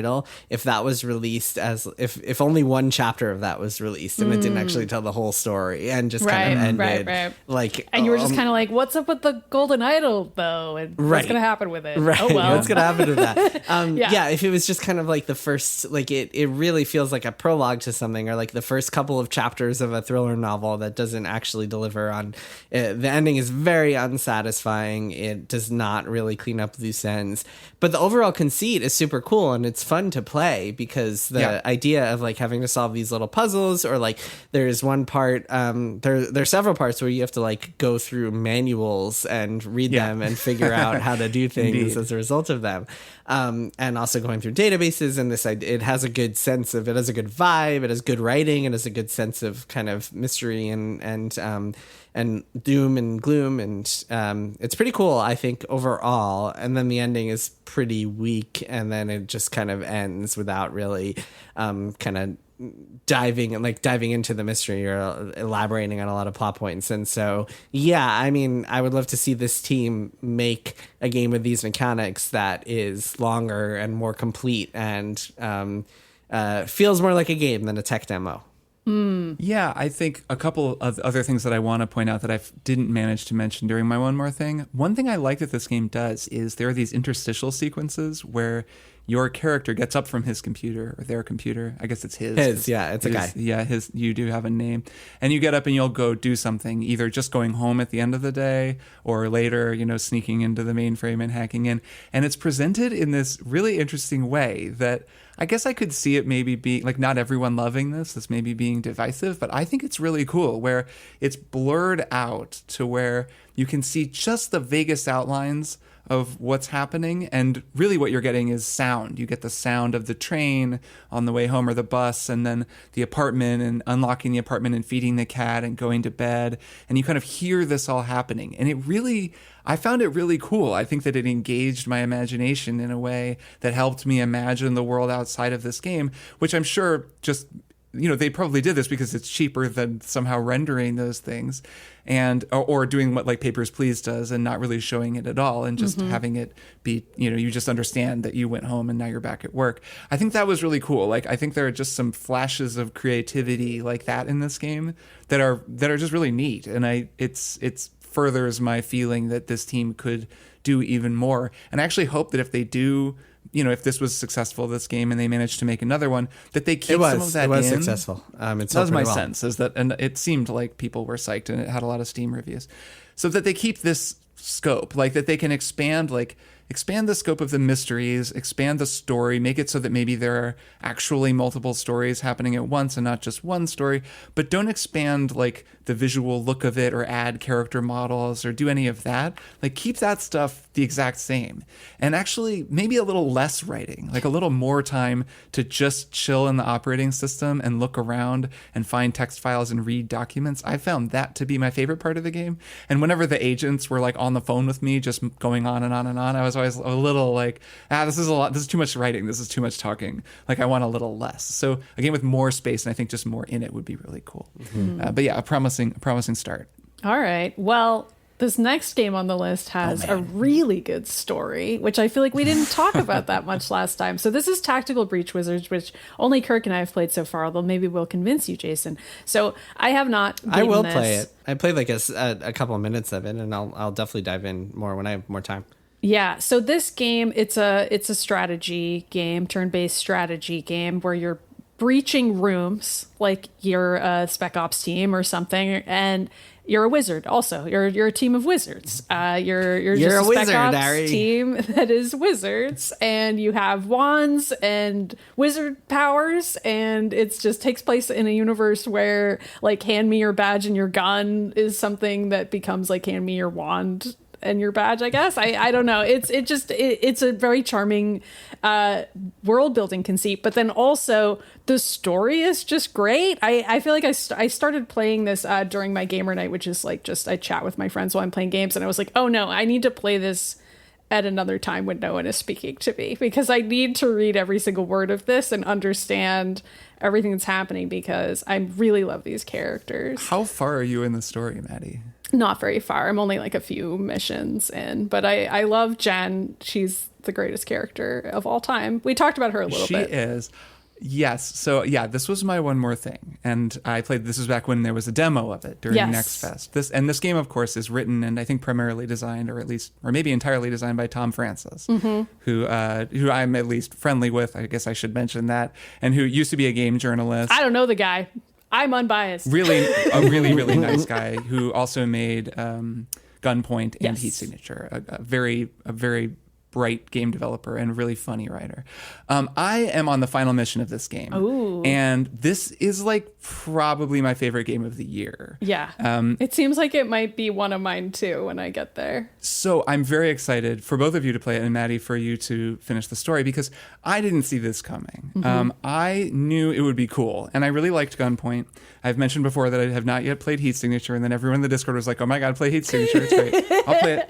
S2: if that was released as if only one chapter of that was released and it didn't actually tell the whole story and just kind of ended
S1: right.
S2: like,
S1: And you were just kind of like, what's up with the Golden Idol, though? And what's
S2: Right.
S1: going to happen with it?
S2: Right.
S1: Oh, well.
S2: What's gonna happen with that?
S1: Yeah.
S2: Yeah. If it was just kind of like the first, like it really feels like a prologue to something, or like the first couple of chapters of a thriller novel that doesn't actually deliver on. The ending is very unsatisfying. It does not really clean up loose ends, but the overall conceit is super cool and it's fun to play because the idea of like having to solve these little puzzles, or like there's one part, there's several parts where you have to like go through manuals and read them and figure out how to do things
S3: Indeed.
S2: as a result of them. And also going through databases, and it has a good sense of, it has a good vibe, it has good writing, it has a good sense of kind of mystery and doom and gloom, and it's pretty cool, I think, overall. And then the ending is pretty weak, and then it just kind of ends without really kind of diving into the mystery. You're elaborating on a lot of plot points. And so, yeah, I mean, I would love to see this team make a game with these mechanics that is longer and more complete and feels more like a game than a tech demo.
S3: Yeah, I think a couple of other things that I want to point out that I didn't manage to mention during my one more thing. One thing I like that this game does is there are these interstitial sequences where your character gets up from his computer or their computer. I guess it's his.
S2: Yeah, it's a guy.
S3: Yeah, his. You do have a name. And you get up and you'll go do something, either just going home at the end of the day or later, sneaking into the mainframe and hacking in. And it's presented in this really interesting way that I guess I could see it maybe being like not everyone loving this maybe being divisive, but I think it's really cool where it's blurred out to where you can see just the vaguest outlines of what's happening, and really what you're getting is sound. You get the sound of the train on the way home or the bus, and then the apartment and unlocking the apartment and feeding the cat and going to bed, and you kind of hear this all happening. And I found it really cool. I think that it engaged my imagination in a way that helped me imagine the world outside of this game, which I'm sure just they probably did this because it's cheaper than somehow rendering those things and or doing what like Papers, Please does and not really showing it at all and just having it be, you just understand that you went home and now you're back at work. I think that was really cool. Like, I think there are just some flashes of creativity like that in this game that are just really neat. And it's furthers my feeling that this team could do even more. And I actually hope that if they do, if this was successful, this game, and they managed to make another one, that they keep some of that in.
S2: It was successful. That
S3: was my sense, is that, and it seemed like people were psyched, and it had a lot of Steam reviews. So that they keep this scope, like that they can expand the scope of the mysteries, expand the story, make it so that maybe there are actually multiple stories happening at once and not just one story, but don't expand like the visual look of it or add character models or do any of that. Like, keep that stuff the exact same, and actually maybe a little less writing, like a little more time to just chill in the operating system and look around and find text files and read documents. I found that to be my favorite part of the game. And whenever the agents were like on the phone with me, just going on and on and on, I was always a little like, this is a lot. This is too much writing. This is too much talking. Like, I want a little less. So a game with more space, and I think just more in it would be really cool. But yeah, a promising start.
S1: All right. Well, this next game on the list has a really good story, which I feel like we didn't talk about that much last time. So this is Tactical Breach Wizards, which only Kirk and I have played so far, although maybe we'll convince you, Jason. So I have not
S2: I will play it. I played like a couple of minutes of it, and I'll definitely dive in more when I have more time.
S1: Yeah, so this game, it's a strategy game, turn-based strategy game where you're breaching rooms, like you're a Spec Ops team or something, and you're a wizard. Also, you're a team of wizards. You're just a
S2: wizard,
S1: Spec Ops
S2: Ari.
S1: team that is wizards, and you have wands and wizard powers, and it just takes place in a universe where like hand me your badge and your gun is something that becomes like hand me your wand and your badge, I guess. I don't know. It's a very charming world building conceit, but then also the story is just great. I feel like I started playing this during my gamer night, which is like just I chat with my friends while I'm playing games, and I was like, oh no, I need to play this at another time when no one is speaking to me, because I need to read every single word of this and understand everything that's happening, because I really love these characters.
S3: How far are you in the story, Maddy?
S1: Not very far. I'm only like a few missions in, but I love Jen. She's the greatest character of all time. We talked about her a little bit.
S3: She is. Yes. So yeah, this was my one more thing. And I played, this was back when there was a demo of it during Next Fest. This game, of course, is written and I think primarily designed, or maybe entirely designed by Tom Francis, who I'm at least friendly with. I guess I should mention that. And who used to be a game journalist.
S1: I don't know the guy. I'm unbiased.
S3: A really nice guy who also made Gunpoint and Heat Signature. A very bright game developer and really funny writer. I am on the final mission of this game.
S1: Ooh.
S3: And this is like probably my favorite game of the year.
S1: Yeah. It seems like it might be one of mine too when I get there. So
S3: I'm very excited for both of you to play it, and Maddy, for you to finish the story, because I didn't see this coming. I knew it would be cool, and I really liked Gunpoint. I've mentioned before that I have not yet played Heat Signature, and then everyone in the Discord was like, oh my God, play Heat Signature. It's great.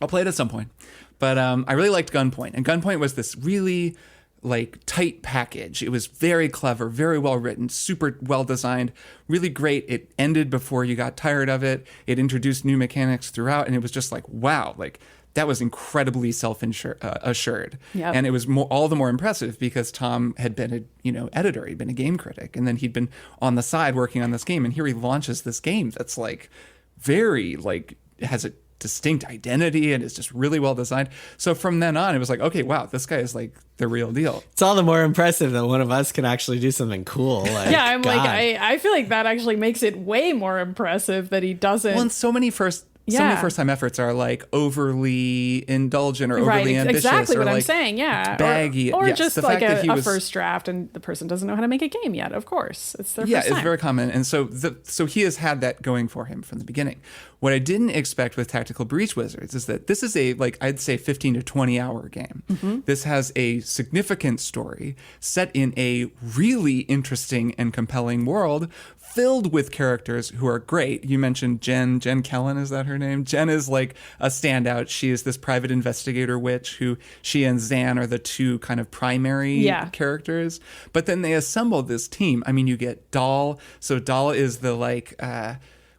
S3: I'll play it at some point. But I really liked Gunpoint. And Gunpoint was this really like tight package. It was very clever, very well written, super well designed, really great. It ended before you got tired of it. It introduced new mechanics throughout, and it was just like, wow, like that was incredibly self-assured.
S1: Yep.
S3: And it was all the more impressive because Tom had been a editor, he'd been a game critic, and then he'd been on the side working on this game, and here he launches this game that's like very like has a distinct identity and is just really well designed. So from then on, it was like, okay, wow, this guy is like the real deal.
S2: It's all the more impressive that one of us can actually do something cool. Like,
S1: Yeah, I'm
S2: God.
S1: like, I feel like that actually makes it way more impressive that he doesn't.
S3: Well, and so many first-time efforts are like overly indulgent or overly ambitious.
S1: Exactly
S3: or
S1: what
S3: like
S1: I'm saying, yeah.
S3: Baggy.
S1: Or
S3: Yes,
S1: just
S3: the
S1: like
S3: fact that he
S1: a
S3: was-
S1: first draft and the person doesn't know how to make a game yet, of course. It's their
S3: Yeah,
S1: first time.
S3: it's very common. And so he has had that going for him from the beginning. What I didn't expect with Tactical Breach Wizards is that this is a, like, I'd say 15 to 20 hour game.
S1: Mm-hmm.
S3: This has a significant story set in a really interesting and compelling world filled with characters who are great. You mentioned Jen Kellen, is that her name? Jen is like a standout. She is this private investigator witch who she and Zan are the two kind of primary characters. But then they assemble this team. I mean, you get Doll. So Doll is the like,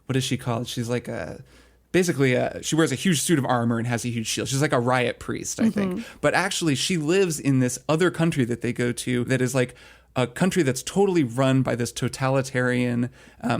S3: what is she called? She's like she wears a huge suit of armor and has a huge shield. She's like a riot priest, I think. But actually, she lives in this other country that they go to that is like a country that's totally run by this totalitarian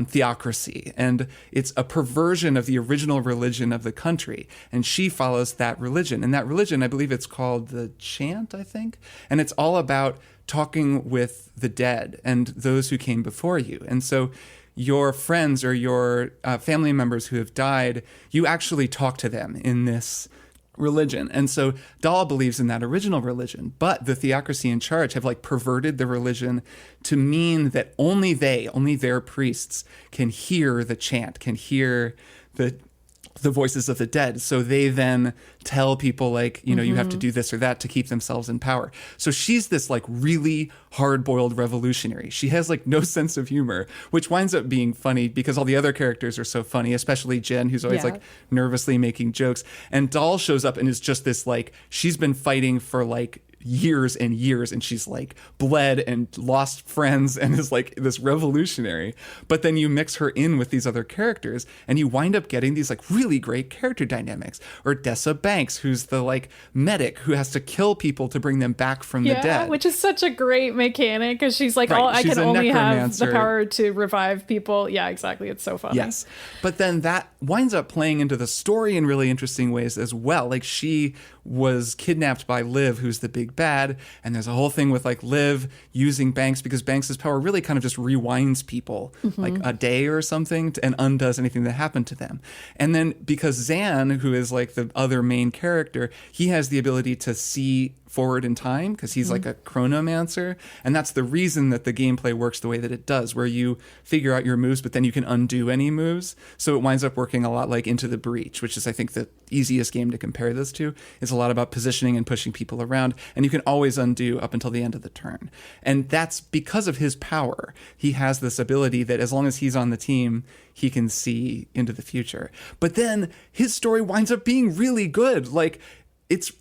S3: theocracy. And it's a perversion of the original religion of the country. And she follows that religion. And that religion, I believe it's called the Chant, I think. And it's all about talking with the dead and those who came before you. And so your friends or your family members who have died, you actually talk to them in this religion. And so Dahl believes in that original religion, but the theocracy in charge have like perverted the religion to mean that only their priests can hear the chant, can hear the voices of the dead. So they then tell people like, you have to do this or that to keep themselves in power. So she's this like really hard-boiled revolutionary. She has like no sense of humor, which winds up being funny because all the other characters are so funny, especially Jen, who's always like nervously making jokes. And Dahl shows up and is just this like, she's been fighting for like years and years, and she's like bled and lost friends and is like this revolutionary. But then you mix her in with these other characters and you wind up getting these like really great character dynamics. Or Dessa Banks, who's the like medic who has to kill people to bring them back from the dead,
S1: which is such a great mechanic because she's like, I
S3: She's
S1: can
S3: a
S1: only have
S3: necromancer.
S1: the power to revive people. Yeah, exactly. It's so funny.
S3: Yes. But then that winds up playing into the story in really interesting ways as well. Like she was kidnapped by Liv, who's the big bad, and there's a whole thing with like Liv using Banks because Banks's power really kind of just rewinds people like a day or something and undoes anything that happened to them. And then because Zan, who is like the other main character, he has the ability to see forward in time because he's like a chronomancer, and that's the reason that the gameplay works the way that it does, where you figure out your moves but then you can undo any moves. So it winds up working a lot like Into the Breach, which is I think the easiest game to compare this to. It's a lot about positioning and pushing people around, and you can always undo up until the end of the turn. And that's because of his power. He has this ability that as long as he's on the team, he can see into the future. But then his story winds up being really good. Like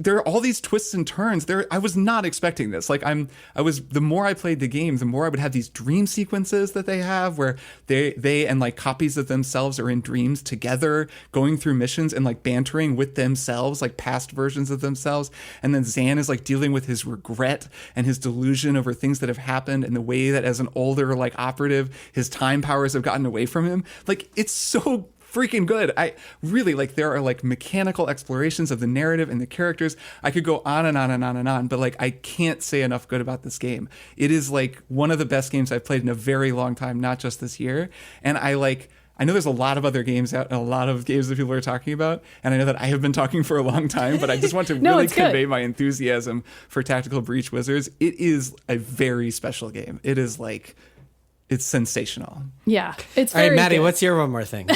S3: there are all these twists and turns. I was not expecting this. Like the more I played the game, the more I would have these dream sequences that they have where they and like copies of themselves are in dreams together, going through missions and like bantering with themselves, like past versions of themselves. And then Zan is like dealing with his regret and his delusion over things that have happened and the way that as an older like operative, his time powers have gotten away from him. Like it's so freaking good. I really like, there are like mechanical explorations of the narrative and the characters. I could go on and on and on and on, but like I can't say enough good about this game. It is like one of the best games I've played in a very long time, not just this year. And I know there's a lot of other games out and a lot of games that people are talking about. And I know that I have been talking for a long time, but I just want to really convey my enthusiasm for Tactical Breach Wizards. It is a very special game. It is like, it's sensational.
S1: Yeah. It's
S2: all right,
S1: very
S2: Maddy,
S1: good.
S2: what's your one more thing?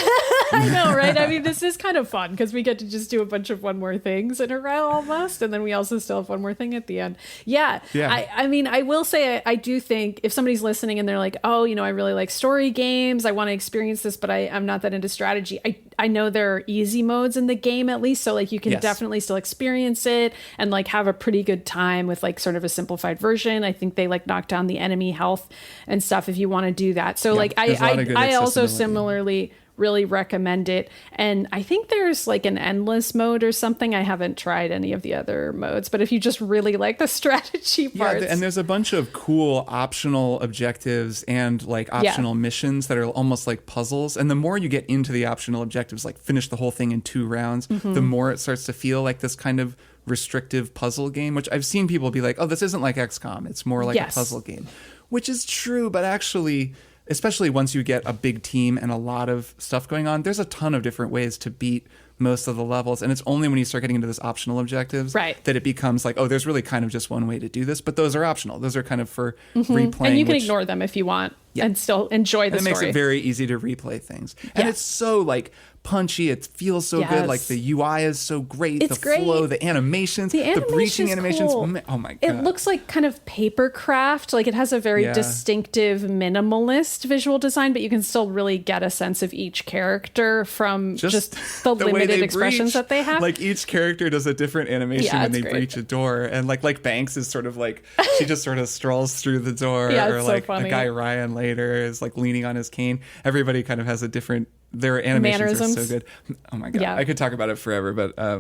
S1: I know, right? I mean, this is kind of fun because we get to just do a bunch of one more things in a row almost. And then we also still have one more thing at the end. Yeah. I mean, I will say, I do think if somebody's listening and they're like, oh, I really like story games, I want to experience this, but I'm not that into strategy. I know there are easy modes in the game at least. So like you can definitely still experience it and like have a pretty good time with like sort of a simplified version. I think they like knock down the enemy health and stuff if you want to do that. So like I also similarly really recommend it. And I think there's like an endless mode or something. I haven't tried any of the other modes, but if you just really like the strategy parts.
S3: Yeah, and there's a bunch of cool optional objectives and like optional missions that are almost like puzzles. And the more you get into the optional objectives, like finish the whole thing in 2 rounds, the more it starts to feel like this kind of restrictive puzzle game, which I've seen people be like, oh, this isn't like XCOM. It's more like a puzzle game, which is true. But actually, especially once you get a big team and a lot of stuff going on, there's a ton of different ways to beat most of the levels. And it's only when you start getting into this optional objectives that it becomes like, oh, there's really kind of just one way to do this. But those are optional. Those are kind of for replaying.
S1: And you can ignore them if you want and still enjoy the story.
S3: It makes it very easy to replay things. And it's so like punchy. It feels so good. Like the UI is so great.
S1: It's great.
S3: Flow, the animations, the breaching animations.
S1: Cool.
S3: Oh my God.
S1: It looks like kind of paper craft. Like it has a very distinctive minimalist visual design, but you can still really get a sense of each character from just the limited expressions that they have.
S3: Like each character does a different animation when they breach a door. And like Banks is sort of like, she just sort of strolls through the door. Or like a guy Ryan later is like leaning on his cane. Everybody kind of has a different, their animations
S1: mannerisms.
S3: Are so good. Oh my God. Yeah. I could talk about it forever, but I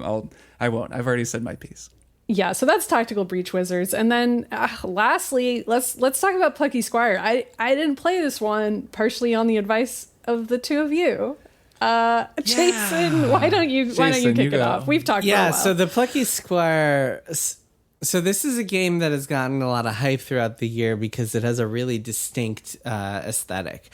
S3: won't. I've already said my piece.
S1: Yeah, so that's Tactical Breach Wizards. And then lastly, let's talk about Plucky Squire. I didn't play this one partially on the advice of the two of you. Jason, why don't you kick it off? We've talked about it.
S2: Yeah, so the Plucky Squire. So this is a game that has gotten a lot of hype throughout the year because it has a really distinct aesthetic.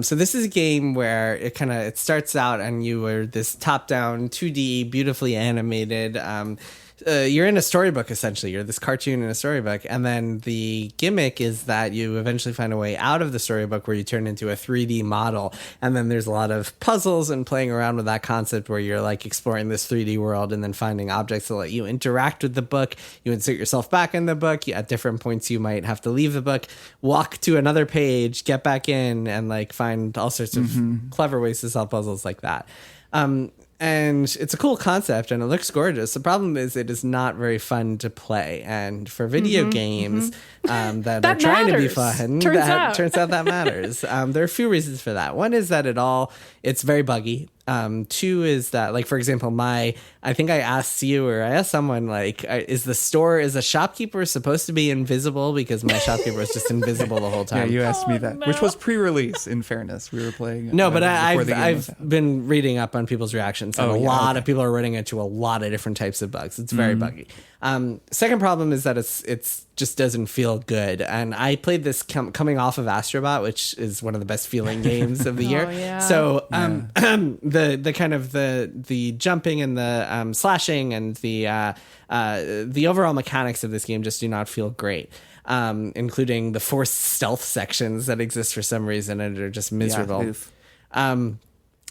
S2: So this is a game where it starts out and you are this top-down 2D, beautifully animated. You're in a storybook, essentially. You're this cartoon in a storybook. And then the gimmick is that you eventually find a way out of the storybook where you turn into a 3D model. And then there's a lot of puzzles and playing around with that concept where you're like exploring this 3D world and then finding objects that let you interact with the book. You insert yourself back in the book. At different points, you might have to leave the book, walk to another page, get back in, and like find all sorts of clever ways to solve puzzles like that. And it's a cool concept and it looks gorgeous. The problem is it is not very fun to play. And for video games that are trying to be fun, turns out that matters. There are a few reasons for that. One is that it's very buggy. 2 is that, like, for example, I think I asked you or I asked someone, like, is a shopkeeper supposed to be invisible? Because my shopkeeper was just invisible the whole time.
S3: Yeah, you asked me that, which was pre-release, in fairness. We were playing.
S2: No, but I've been reading up on people's reactions, and a lot of people are running into a lot of different types of bugs. It's very buggy. Second problem is that it's just doesn't feel good. And I played this coming off of Astrobot, which is one of the best feeling games of the year.
S1: Yeah.
S2: So the kind of the jumping and the slashing and the overall mechanics of this game just do not feel great. Including the forced stealth sections that exist for some reason and are just miserable. And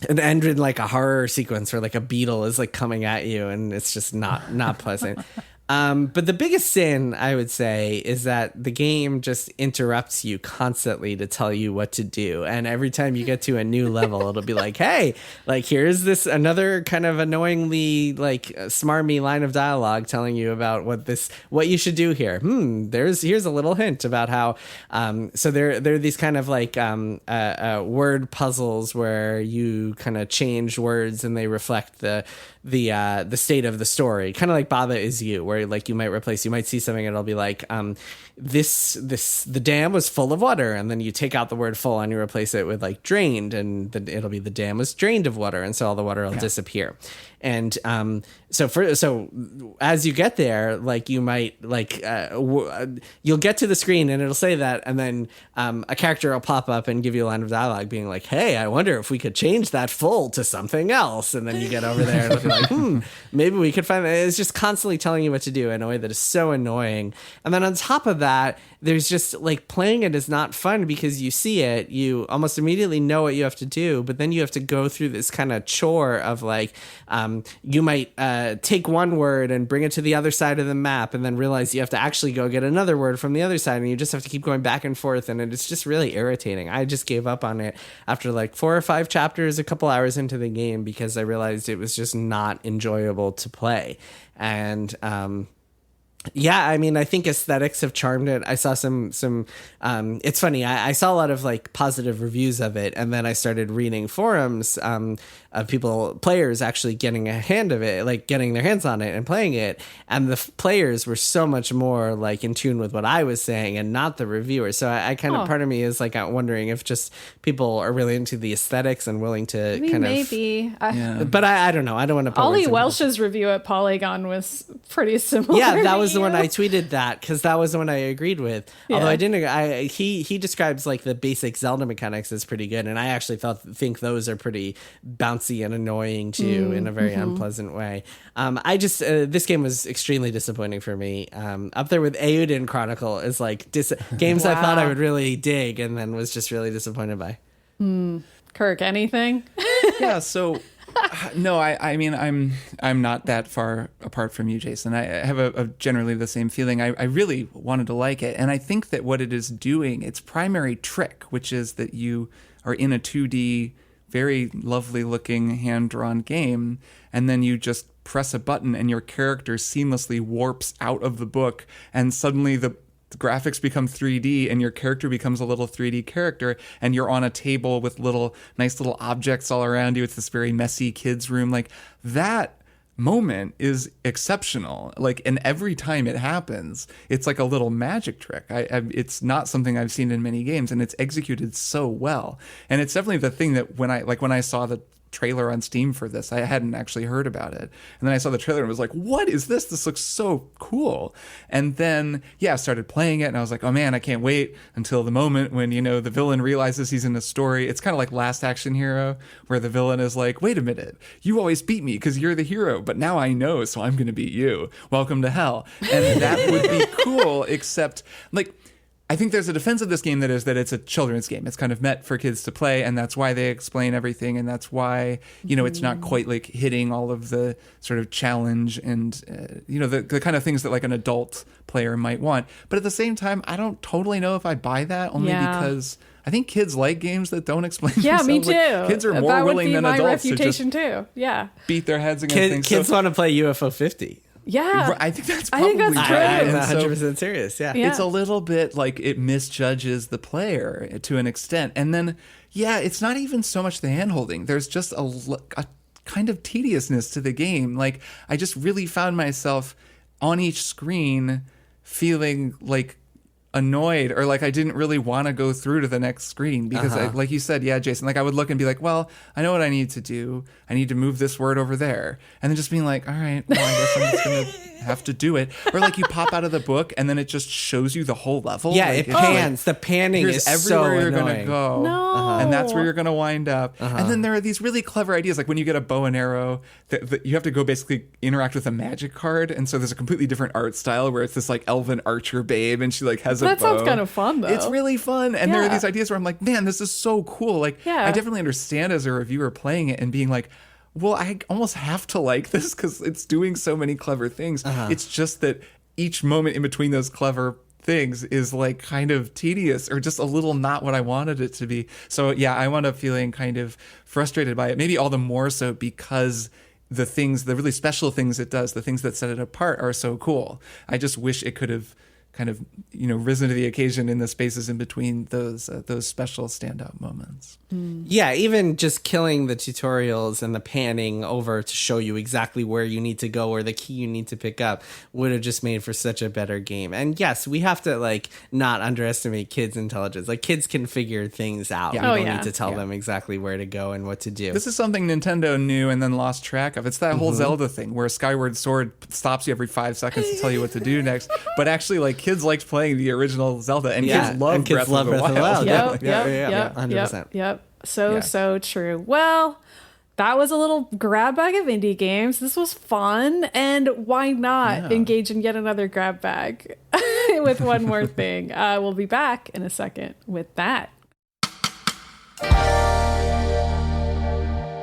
S2: end in like a horror sequence where like a beetle is like coming at you and it's just not pleasant. But the biggest sin, I would say, is that the game just interrupts you constantly to tell you what to do. And every time you get to a new level, it'll be like, hey, like, here's this another kind of annoyingly, like, smarmy line of dialogue telling you about what you should do here. Here's a little hint about how, so there are these kind of like word puzzles where you kind of change words and they reflect the state of the story, kind of like Baba Is You, where like you might see something and it'll be like the dam was full of water, and then you take out the word full and you replace it with like drained, and it'll be the dam was drained of water, and so all the water will disappear. And so as you get there, like you might like you'll get to the screen and it'll say that, and then a character will pop up and give you a line of dialogue being like, hey, I wonder if we could change that full to something else. And then you get over there and it'll be like, maybe we could find that. It's just constantly telling you what to do in a way that is so annoying. And then on top of that, there's just like playing it is not fun because you see it, you almost immediately know what you have to do, but then you have to go through this kind of chore of like, you might take one word and bring it to the other side of the map and then realize you have to actually go get another word from the other side, and you just have to keep going back and forth, and it's just really irritating. I just gave up on it after like 4 or 5 chapters, a couple hours into the game, because I realized it was just not enjoyable to play. And yeah, I mean, I think aesthetics have charmed it. I saw some it's funny. I saw a lot of like positive reviews of it, and then I started reading forums of players actually getting a hand of it, like getting their hands on it and playing it. And the players were so much more like in tune with what I was saying and not the reviewers. So I kind of, part of me is like wondering if just people are really into the aesthetics and willing to
S1: maybe.
S2: But I don't know. I don't want to put
S1: Ollie Welsh's review at Polygon was pretty similar.
S2: Yeah, that was the one I tweeted that because that was the one I agreed with. Yeah. Although I didn't, he describes like the basic Zelda mechanics as pretty good, and I actually think those are pretty bouncy and annoying too in a very unpleasant way. I just this game was extremely disappointing for me. Up there with Eiyuden Chronicle is like games I thought I would really dig, and then was just really disappointed by.
S1: Kirk, anything?
S3: Yeah, so no, I mean, I'm not that far apart from you, Jason. I have a generally the same feeling. I really wanted to like it, and I think that what it is doing, its primary trick, which is that you are in a 2D, very lovely looking hand-drawn game, and then you just press a button and your character seamlessly warps out of the book, and suddenly the graphics become 3D and your character becomes a little 3D character, and you're on a table with nice little objects all around you. It's this very messy kids room. Like, that moment is exceptional. Like, and every time it happens, it's like a little magic trick. It's not something I've seen in many games, and it's executed so well. And it's definitely the thing that when I saw the trailer on Steam for this, I hadn't actually heard about it, and then I saw the trailer and was like, what is this? This looks so cool. And then I started playing it, and I was like, oh man, I can't wait until the moment when the villain realizes he's in a story. It's kind of like Last Action Hero, where the villain is like, wait a minute, you always beat me because you're the hero, but now I know, so I'm gonna beat you. Welcome to hell. And that would be cool, except like, I think there's a defense of this game that is that it's a children's game. It's kind of meant for kids to play, and that's why they explain everything, and that's why, it's not quite like hitting all of the sort of challenge and, the kind of things that like an adult player might want. But at the same time, I don't totally know if I buy that, only because I think kids like games that don't explain themselves.
S1: Me too.
S3: Like, kids are more willing than adults to just
S1: too. Yeah.
S3: beat their heads against things.
S2: Kids want to play UFO 50.
S1: Yeah,
S3: I think that's probably
S1: true.
S2: I'm 100% serious. Yeah,
S3: it's a little bit like it misjudges the player to an extent, and then it's not even so much the handholding. There's just a kind of tediousness to the game. Like, I just really found myself on each screen feeling like annoyed, or like I didn't really want to go through to the next screen because like you said, Jason, like I would look and be like, well, I know what I need to do. I need to move this word over there. And then just being like, all right, well, I guess I'm just going to have to do it. Or like you pop out of the book and then it just shows you the whole level.
S2: Yeah,
S3: like,
S2: it pans. The panning is so
S3: everywhere you're
S2: annoying.
S3: going to go.
S1: No.
S3: And that's where you're going to wind up. And then there are these really clever ideas. Like when you get a bow and arrow, that you have to go basically interact with a magic card. And so there's a completely different art style where it's this like elven archer babe and she like has a bow.
S1: That sounds kind of fun though.
S3: It's really fun. And there are these ideas where I'm like, man, this is so cool. Like, I definitely understand as a reviewer playing it and being like, well, I almost have to like this because it's doing so many clever things. It's just that each moment in between those clever things is like kind of tedious or just a little not what I wanted it to be. So I wound up feeling kind of frustrated by it. Maybe all the more so because the really special things it does, the things that set it apart are so cool. I just wish it could have kind of risen to the occasion in the spaces in between those special standout moments.
S2: Yeah, even just killing the tutorials and the panning over to show you exactly where you need to go or the key you need to pick up would have just made for such a better game. And yes, we have to like not underestimate kids' intelligence. Like kids can figure things out. We don't need to tell them exactly where to go and what to do.
S3: This is something Nintendo knew and then lost track of. It's that whole Zelda thing where Skyward Sword stops you every 5 seconds to tell you what to do next. But actually, like kids liked playing the original Zelda, and kids love Breath of the Wild.
S1: Yep.
S2: 100%.
S1: Yep. So true. Well, that was a little grab bag of indie games. This was fun, and why not engage in yet another grab bag with one more thing? We'll be back in a second with that.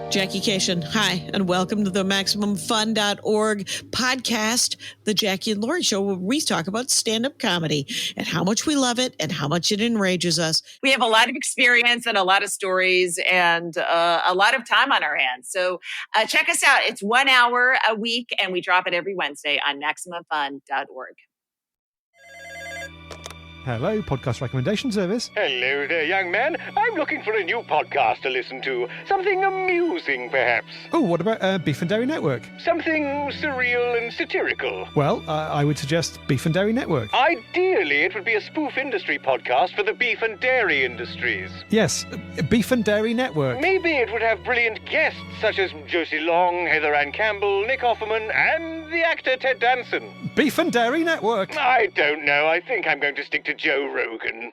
S4: Jackie Cation, hi, and welcome to the MaximumFun.org podcast, The Jackie and Laurie Show, where we talk about stand-up comedy and how much we love it and how much it enrages us.
S5: We have a lot of experience and a lot of stories and a lot of time on our hands. So check us out. It's 1 hour a week, and we drop it every Wednesday on MaximumFun.org.
S6: Hello, podcast recommendation service.
S7: Hello there, young man. I'm looking for a new podcast to listen to. Something amusing, perhaps.
S6: Oh, what about Beef and Dairy Network?
S7: Something surreal and satirical.
S6: Well, I would suggest Beef and Dairy Network.
S7: Ideally, it would be a spoof industry podcast for the beef and dairy industries.
S6: Yes, Beef and Dairy Network.
S7: Maybe it would have brilliant guests such as Josie Long, Heather Ann Campbell, Nick Offerman, and the actor Ted Danson.
S6: Beef and Dairy Network.
S7: I don't know. I think I'm going to stick to Joe Rogan.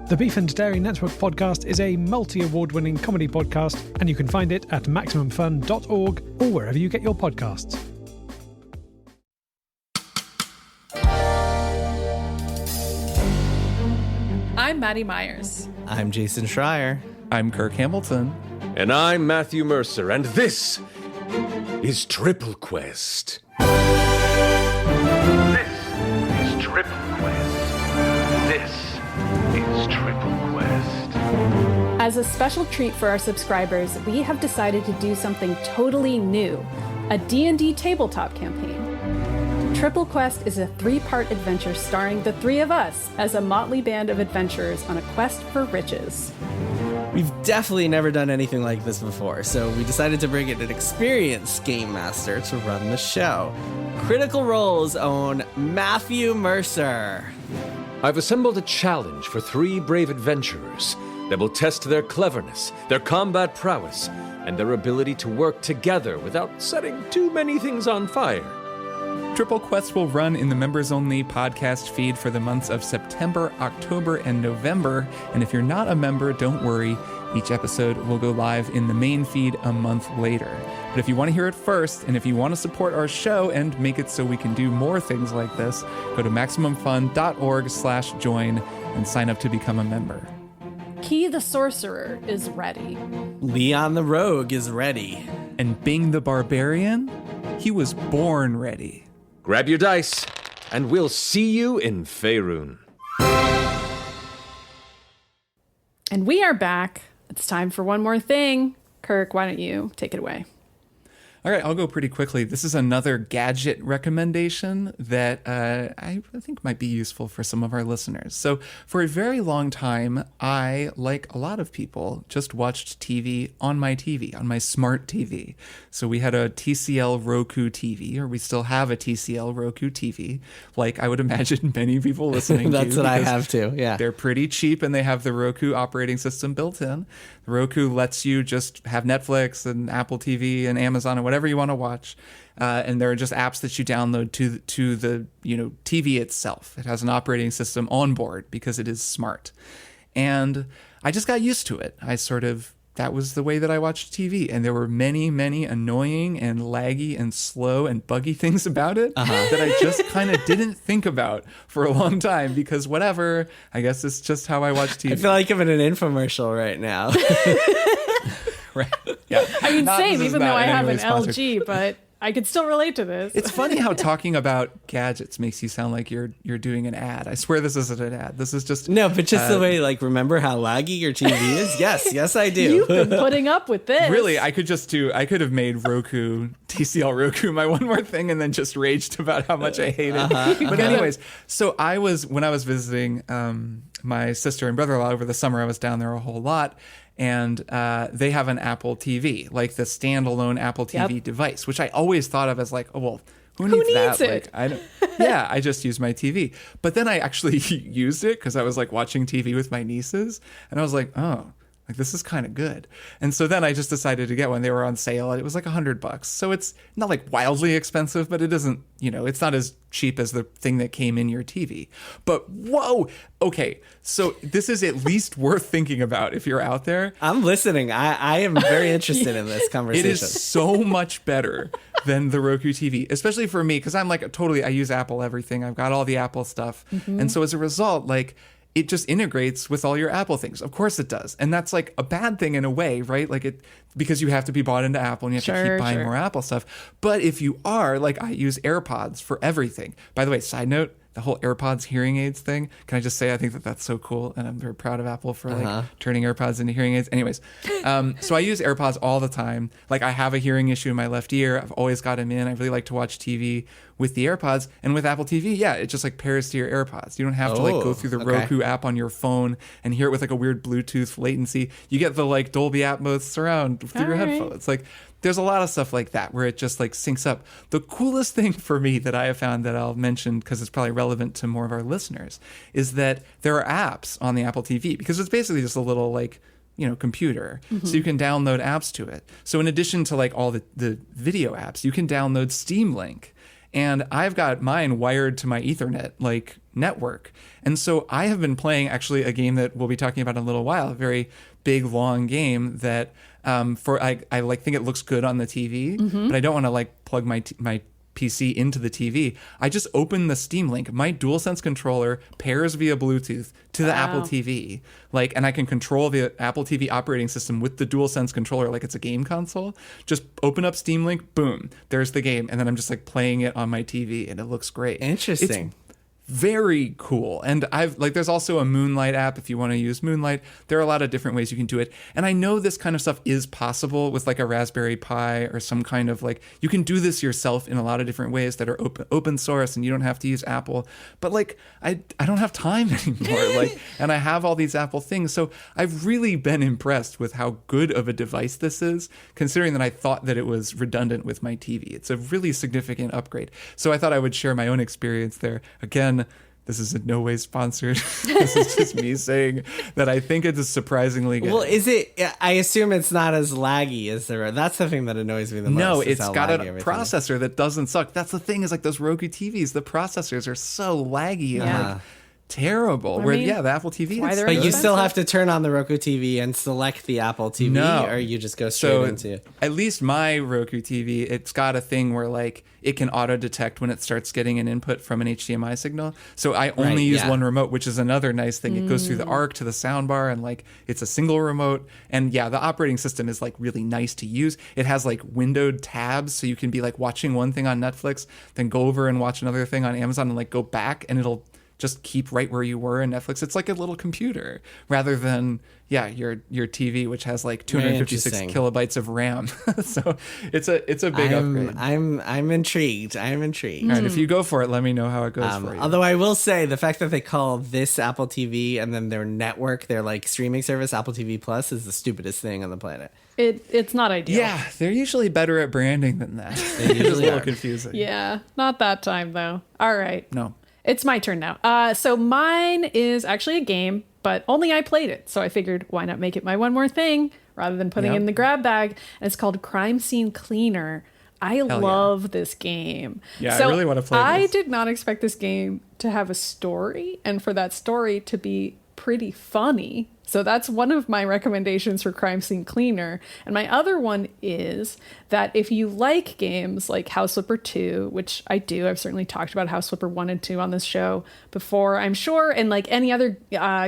S6: The Beef and Dairy Network podcast is a multi-award-winning comedy podcast, and you can find it at MaximumFun.org or wherever you get your podcasts.
S1: I'm Maddy Myers.
S2: I'm Jason Schreier.
S3: I'm Kirk Hamilton.
S8: And I'm Matthew Mercer, and this is Triple Quest.
S7: This is Triple Quest. This is Triple Quest.
S1: As a special treat for our subscribers, we have decided to do something totally new, a D&D tabletop campaign. Triple Quest is a 3-part adventure starring the three of us as a motley band of adventurers on a quest for riches.
S2: We've definitely never done anything like this before, so we decided to bring in an experienced game master to run the show. Critical Role's own Matthew Mercer.
S8: I've assembled a challenge for 3 brave adventurers that will test their cleverness, their combat prowess, and their ability to work together without setting too many things on fire.
S3: Triple Quest will run in the members-only podcast feed for the months of September, October, and November. And if you're not a member, don't worry. Each episode will go live in the main feed a month later. But if you want to hear it first, and if you want to support our show and make it so we can do more things like this, go to MaximumFun.org/join and sign up to become a member.
S1: Key the Sorcerer is ready.
S2: Leon the Rogue is ready.
S3: And Bing the Barbarian, he was born ready.
S8: Grab your dice, and we'll see you in Faerun.
S1: And we are back. It's time for one more thing. Kirk, why don't you take it away?
S3: All right, I'll go pretty quickly. This is another gadget recommendation that I think might be useful for some of our listeners. So for a very long time, I, like a lot of people, just watched TV, on my smart TV. So we had a TCL Roku TV, or we still have a TCL Roku TV, like I would imagine many people listening to.
S2: That's what I have too, yeah.
S3: They're pretty cheap, and they have the Roku operating system built in. The Roku lets you just have Netflix and Apple TV and Amazon and whatever you want to watch. And there are just apps that you download to the TV itself. It has an operating system on board because it is smart. And I just got used to it. That was the way that I watched TV. And there were many, many annoying and laggy and slow and buggy things about it that I just kind of didn't think about for a long time because whatever, I guess it's just how I watch TV.
S2: I feel like I'm in an infomercial right now.
S3: Right. Yeah.
S1: I mean,
S3: Not-
S1: same,
S3: this is
S1: even though
S3: not
S1: I
S3: in any
S1: have
S3: way
S1: an
S3: sponsored.
S1: LG, but I could still relate to this.
S3: It's funny how talking about gadgets makes you sound like you're doing an ad. I swear this isn't an ad. This is just
S2: No, but just the way, remember how laggy your TV is? Yes, I do.
S1: You've been putting up with this.
S3: Really, I could have made Roku, TCL Roku, my one more thing, and then just raged about how much I hate it. But anyways, so when I was visiting my sister and brother-in-law over the summer, I was down there a whole lot. And they have an Apple TV, like the standalone Apple TV device, which I always thought of as like, oh, well, who needs that?
S1: it?
S3: I just use my TV. But then I actually used it because I was like watching TV with my nieces. And I was like, oh, Like, this is kind of good. And so then I just decided to get one. They were on sale. It was like $100. So it's not like wildly expensive, but it isn't, it's not as cheap as the thing that came in your TV. But whoa, okay. So this is at least worth thinking about if you're out there.
S2: I'm listening. I am very interested in this conversation.
S3: It is so much better than the Roku TV, especially for me, because I'm like I use Apple everything. I've got all the Apple stuff. And so as a result, like, it just integrates with all your Apple things. Of course it does. And that's like a bad thing in a way, right? Like, because you have to be bought into Apple and you have to keep buying more Apple stuff. But if you are, like, I use AirPods for everything. By the way, side note, the whole AirPods hearing aids thing. Can I just say I think that that's so cool, and I'm very proud of Apple for like turning AirPods into hearing aids. Anyways, so I use AirPods all the time. Like, I have a hearing issue in my left ear. I've always got them in. I really like to watch TV with the AirPods, and with Apple TV, yeah, it just like pairs to your AirPods. You don't have to like go through the Roku app on your phone and hear it with like a weird Bluetooth latency. You get the like Dolby Atmos surround through your headphones. Like, there's a lot of stuff like that where it just like syncs up. The coolest thing for me that I have found that I'll mention, because it's probably relevant to more of our listeners, is that there are apps on the Apple TV, because it's basically just a little like, computer. So you can download apps to it. So in addition to like all the video apps, you can download Steam Link. And I've got mine wired to my Ethernet like network. And so I have been playing actually a game that we'll be talking about in a little while, a very big, long game that I like think it looks good on the TV, but I don't want to like plug my PC into the TV. I just open the Steam Link. My DualSense controller pairs via Bluetooth to the Apple TV. Like, and I can control the Apple TV operating system with the DualSense controller like it's a game console. Just open up Steam Link, boom, there's the game. And then I'm just like playing it on my TV, and it looks great.
S2: Interesting.
S3: It's very cool. And there's also a Moonlight app if you want to use Moonlight. There are a lot of different ways you can do it. And I know this kind of stuff is possible with like a Raspberry Pi or some kind of like, you can do this yourself in a lot of different ways that are open source, and you don't have to use Apple. But like, I don't have time anymore. Like, and I have all these Apple things. So I've really been impressed with how good of a device this is, considering that I thought that it was redundant with my TV. It's a really significant upgrade. So I thought I would share my own experience there. Again, this is in no way sponsored. This is just me saying that I think it is surprisingly good.
S2: Well, is it? I assume it's not as laggy as the. That's the thing that annoys me the most.
S3: No, it's got a processor that doesn't suck. That's the thing, is like those Roku TVs, the processors are so laggy and like terrible. The Apple TV.
S2: But you still have to turn on the Roku TV and select the Apple TV, or you just go straight into.
S3: At least my Roku TV, it's got a thing where like it can auto detect when it starts getting an input from an HDMI signal. So I only use one remote, which is another nice thing. It goes through the ARC to the soundbar, and like it's a single remote. And yeah, the operating system is like really nice to use. It has like windowed tabs, so you can be like watching one thing on Netflix, then go over and watch another thing on Amazon, and like go back, and it'll just keep right where you were in Netflix. It's like a little computer rather than your TV, which has like 256 kilobytes of RAM. So it's a big upgrade.
S2: I'm intrigued. I'm intrigued.
S3: All right, if you go for it, let me know how it goes for you.
S2: Although I will say the fact that they call this Apple TV and then their network, their like streaming service, Apple TV Plus, is the stupidest thing on the planet.
S1: It's not ideal.
S3: Yeah, they're usually better at branding than that. It is a little confusing.
S1: Yeah, not that time though. All right.
S3: No.
S1: It's my turn now. So mine is actually a game, but only I played it. So I figured, why not make it my one more thing rather than putting it in the grab bag? And it's called Crime Scene Cleaner. I love this game.
S3: Yeah,
S1: so
S3: I really want to play this.
S1: I did not expect this game to have a story, and for that story to be pretty funny. So that's one of my recommendations for Crime Scene Cleaner. And my other one is that if you like games like House Flipper 2, which I do, I've certainly talked about House Flipper 1 and 2 on this show before, I'm sure, and like any other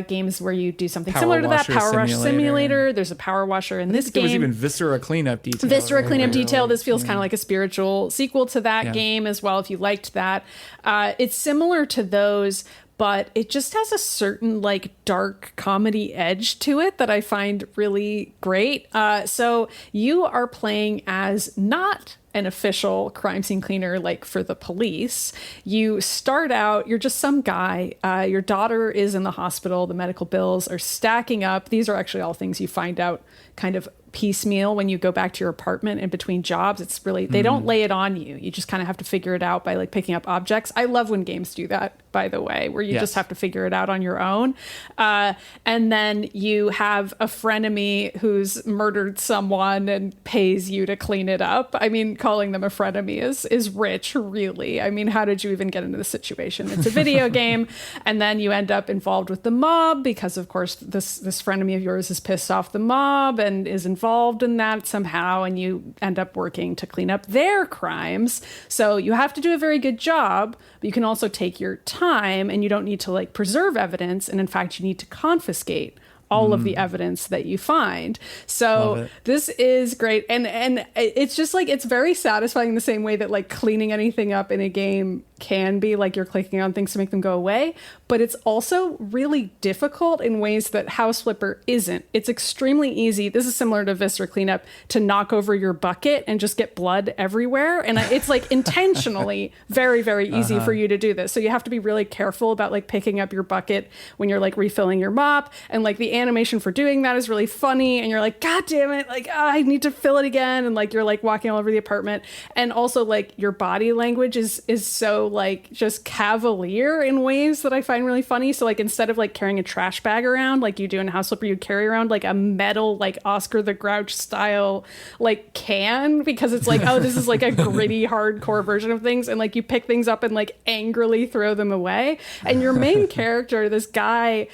S1: games where you do something similar to that, Power Wash Simulator, there's a Power Washer in this game.
S3: There was even Viscera Cleanup Detail.
S1: Viscera Cleanup Detail, this feels kind of like a spiritual sequel to that game as well, if you liked that. It's similar to those, but it just has a certain like dark comedy edge to it that I find really great. So you are playing as not an official crime scene cleaner like for the police. You start out, you're just some guy. Your daughter is in the hospital. The medical bills are stacking up. These are actually all things you find out kind of piecemeal when you go back to your apartment in between jobs. It's really, they don't lay it on you. You just kind of have to figure it out by like picking up objects. I love when games do that, by the way, where you just have to figure it out on your own. And then you have a frenemy who's murdered someone and pays you to clean it up. I mean, calling them a frenemy is rich, really. I mean, how did you even get into this situation? It's a video game. And then you end up involved with the mob because, of course, this frenemy of yours is pissed off the mob and is involved in that somehow. And you end up working to clean up their crimes. So you have to do a very good job, but you can also take your time and you don't need to like preserve evidence. And in fact, you need to confiscate all of the evidence that you find. So this is great. And it's just like, it's very satisfying in the same way that like cleaning anything up in a game can be, like you're clicking on things to make them go away, but it's also really difficult in ways that House Flipper isn't. It's extremely easy. This is similar to Viscera Cleanup, to knock over your bucket and just get blood everywhere. And it's like intentionally very, very easy for you to do this. So you have to be really careful about like picking up your bucket when you're like refilling your mop, and like the animation for doing that is really funny, and you're like, God damn it, like I need to fill it again, and like you're like walking all over the apartment. And also like your body language is so like just cavalier in ways that I find really funny. So like instead of like carrying a trash bag around like you do in House Flipper, you carry around like a metal like Oscar the Grouch style like can, because it's like, oh, this is like a gritty hardcore version of things, and like you pick things up and like angrily throw them away. And your main character, this guy,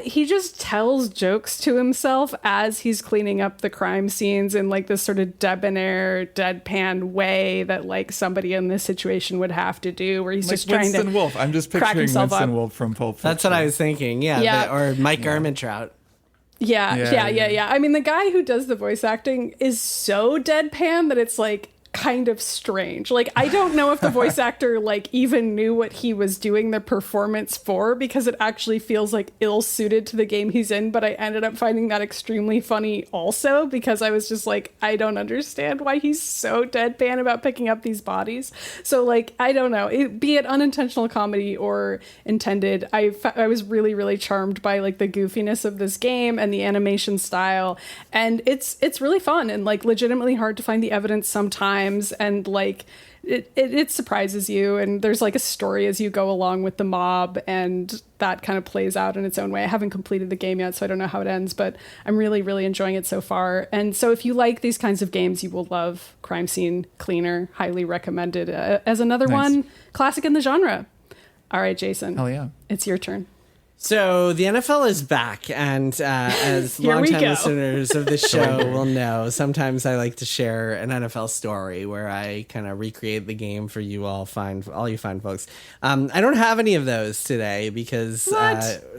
S1: he just tells jokes to himself as he's cleaning up the crime scenes in like this sort of debonair, deadpan way that like somebody in this situation would have to do, where he's like just trying
S3: Winston
S1: to
S3: Wolfe. I'm just picturing Winston Wolfe from Pulp Fiction.
S2: That's what I was thinking. Yeah. Or Mike Ehrmantraut.
S1: Yeah. I mean, the guy who does the voice acting is so deadpan that it's like kind of strange. Like, I don't know if the voice actor like even knew what he was doing the performance for, because it actually feels like ill-suited to the game he's in. But I ended up finding that extremely funny also, because I was just like, I don't understand why he's so deadpan about picking up these bodies. So like, I don't know, be it unintentional comedy or intended, I was really, really charmed by like the goofiness of this game and the animation style. And it's really fun and like legitimately hard to find the evidence sometimes. And like it surprises you, and there's like a story as you go along with the mob, and that kind of plays out in its own way. I haven't completed the game yet, so I don't know how it ends, but I'm really, really enjoying it so far. And so if you like these kinds of games, you will love Crime Scene Cleaner. Highly recommended as another one, classic in the genre. All right, Jason.
S3: Hell yeah.
S1: It's your turn.
S2: So the NFL is back, and as longtime listeners of the show will know, sometimes I like to share an NFL story where I kind of recreate the game for you all you fine folks. I don't have any of those today because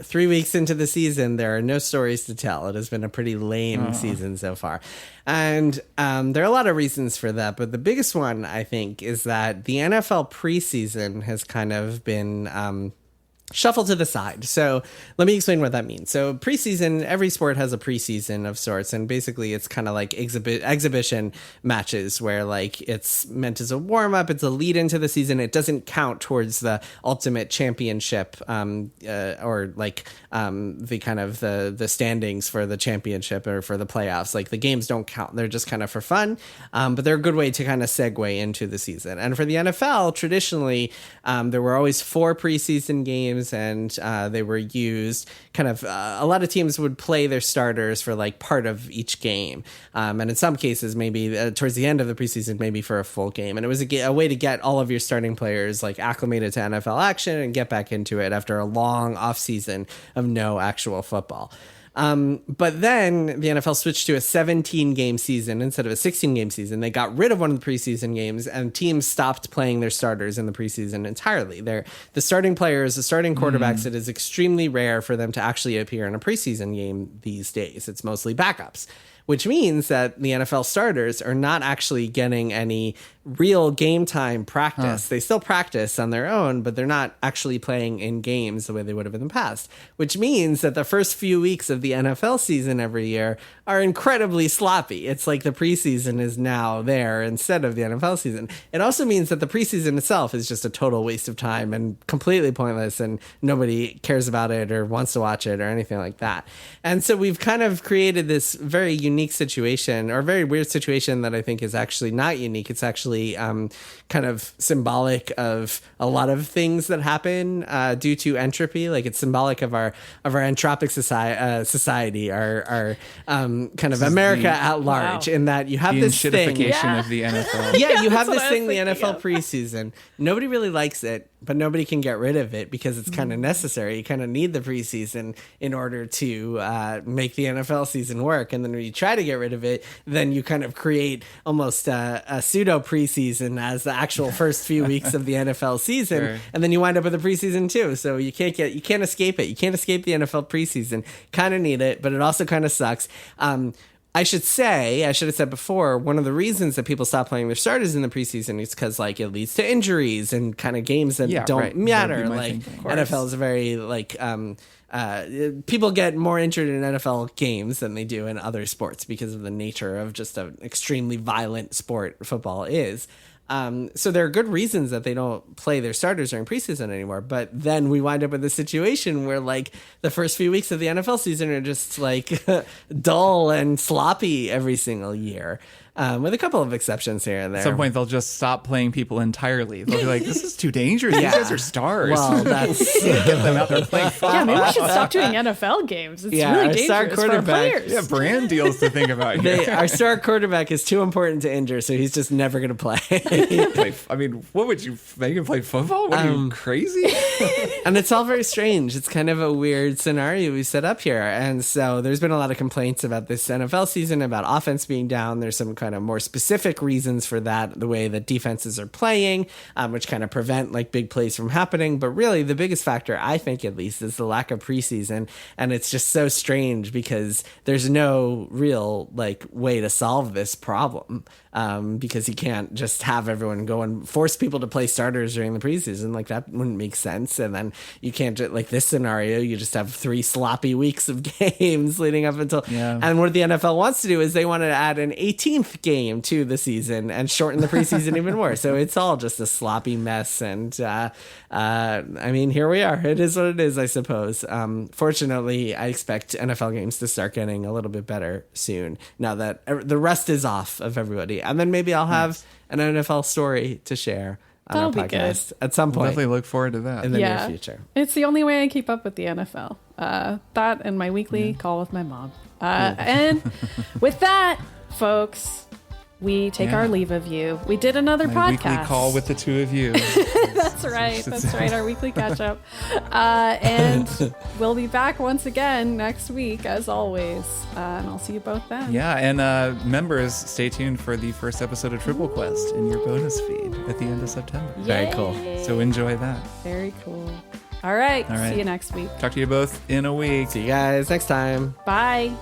S2: 3 weeks into the season, there are no stories to tell. It has been a pretty lame season so far. And there are a lot of reasons for that, but the biggest one, I think, is that the NFL preseason has kind of been shuffle to the side. So let me explain what that means. So preseason, every sport has a preseason of sorts, and basically it's kind of like exhibition matches where like it's meant as a warm up, it's a lead into the season. It doesn't count towards the ultimate championship or like the kind of the standings for the championship or for the playoffs. Like the games don't count. They're just kind of for fun, but they're a good way to kind of segue into the season. And for the NFL, traditionally, there were always 4 preseason games, and they were used kind of a lot of teams would play their starters for like part of each game, and in some cases maybe towards the end of the preseason maybe for a full game. And it was a way to get all of your starting players like acclimated to NFL action and get back into it after a long off season of no actual football. But then the NFL switched to a 17-game season instead of a 16-game season. They got rid of one of the preseason games, and teams stopped playing their starters in the preseason entirely. The starting players, the starting quarterbacks, it is extremely rare for them to actually appear in a preseason game these days. It's mostly backups, which means that the NFL starters are not actually getting any real game time practice. They still practice on their own, but they're not actually playing in games the way they would have in the past, which means that the first few weeks of the NFL season every year are incredibly sloppy. It's like the preseason is now there instead of the NFL season. It also means that the preseason itself is just a total waste of time and completely pointless, and nobody cares about it or wants to watch it or anything like that. And so we've kind of created this very unique unique situation, or a very weird situation that I think is actually not unique. It's actually kind of symbolic of a lot of things that happen due to entropy. Like it's symbolic of our entropic society, our kind of America at large, in that you have
S3: the
S2: this thing.
S3: of the NFL.
S2: Yeah, you have this thing, the NFL preseason. Nobody really likes it, but nobody can get rid of it because it's kind of necessary. You kind of need the preseason in order to make the NFL season work. And then when you try to get rid of it, then you kind of create almost a pseudo preseason as the actual first few weeks of the NFL season.
S3: Sure.
S2: And then you wind up with a preseason too. So you can't escape it. You can't escape the NFL preseason. Kind of need it, but it also kind of sucks. I should have said before, one of the reasons that people stop playing their starters in the preseason is because like it leads to injuries and kind of games that don't matter. Like NFL is a very like people get more injured in NFL games than they do in other sports because of the nature of just an extremely violent sport football is. So there are good reasons that they don't play their starters during preseason anymore. But then we wind up with a situation where like the first few weeks of the NFL season are just like dull and sloppy every single year. With a couple of exceptions here and there.
S3: At some point, they'll just stop playing people entirely. They'll be like, this is too dangerous. These guys are stars.
S2: Well, that's...
S3: Get them out there playing football.
S1: Yeah, maybe we should stop doing NFL games. It's really dangerous for our players.
S3: Yeah, brand deals to think about here.
S2: Our star quarterback is too important to injure, so he's just never going to play.
S3: I mean, what would you make him play football? What are you, crazy?
S2: And it's all very strange. It's kind of a weird scenario we set up here. And so there's been a lot of complaints about this NFL season, about offense being down. There's some kind of more specific reasons for that, the way that defenses are playing, which kind of prevent like big plays from happening. But really the biggest factor, I think at least, is the lack of preseason. And it's just so strange because there's no real like way to solve this problem, because you can't just have everyone go and force people to play starters during the preseason. Like that wouldn't make sense. And then you can't just, like this scenario, you just have 3 sloppy weeks of games leading up until, and what the NFL wants to do is they want to add an 18th game to the season and shorten the preseason even more. So it's all just a sloppy mess. And I mean, here we are. It is what it is, I suppose. Fortunately, I expect NFL games to start getting a little bit better soon now that the rest is off of everybody. And then maybe I'll have an NFL story to share on our podcast at some point.
S3: Definitely look forward to that
S2: in the near future.
S1: It's the only way I keep up with the NFL. That and my weekly call with my mom. And with that, folks, we take our leave of you. We did another podcast.
S3: Weekly call with the two of you.
S1: That's right. That's right. Our weekly catch up. And we'll be back once again next week, as always. And I'll see you both then.
S3: Yeah. And members, stay tuned for the first episode of Triple Quest in your bonus feed at the end of September.
S1: Yay.
S2: Very cool.
S3: So enjoy that.
S1: Very cool. All right. See you next week.
S3: Talk to you both in a week.
S2: See you guys next time.
S1: Bye.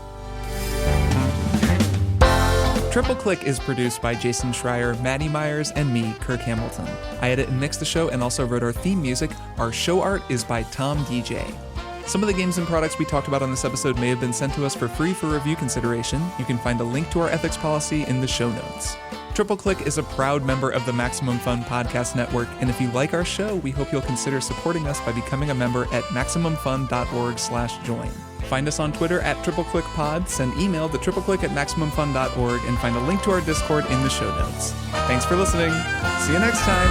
S3: Triple Click is produced by Jason Schreier, Maddy Myers, and me, Kirk Hamilton. I edit and mix the show and also wrote our theme music. Our show art is by Tom DJ. Some of the games and products we talked about on this episode may have been sent to us for free for review consideration. You can find a link to our ethics policy in the show notes. Triple Click is a proud member of the Maximum Fun Podcast Network, and if you like our show, we hope you'll consider supporting us by becoming a member at MaximumFun.org/join. Find us on Twitter at TripleClickPod, send email to tripleclick@MaximumFun.org, and find a link to our Discord in the show notes. Thanks for listening. See you next time.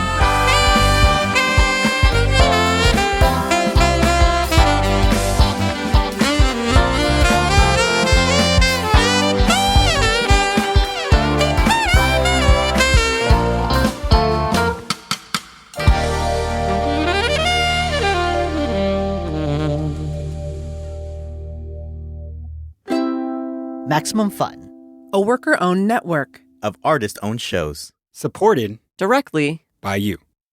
S9: Maximum Fun,
S10: a worker-owned network
S9: of artist-owned shows.
S11: Supported
S10: directly
S11: by you.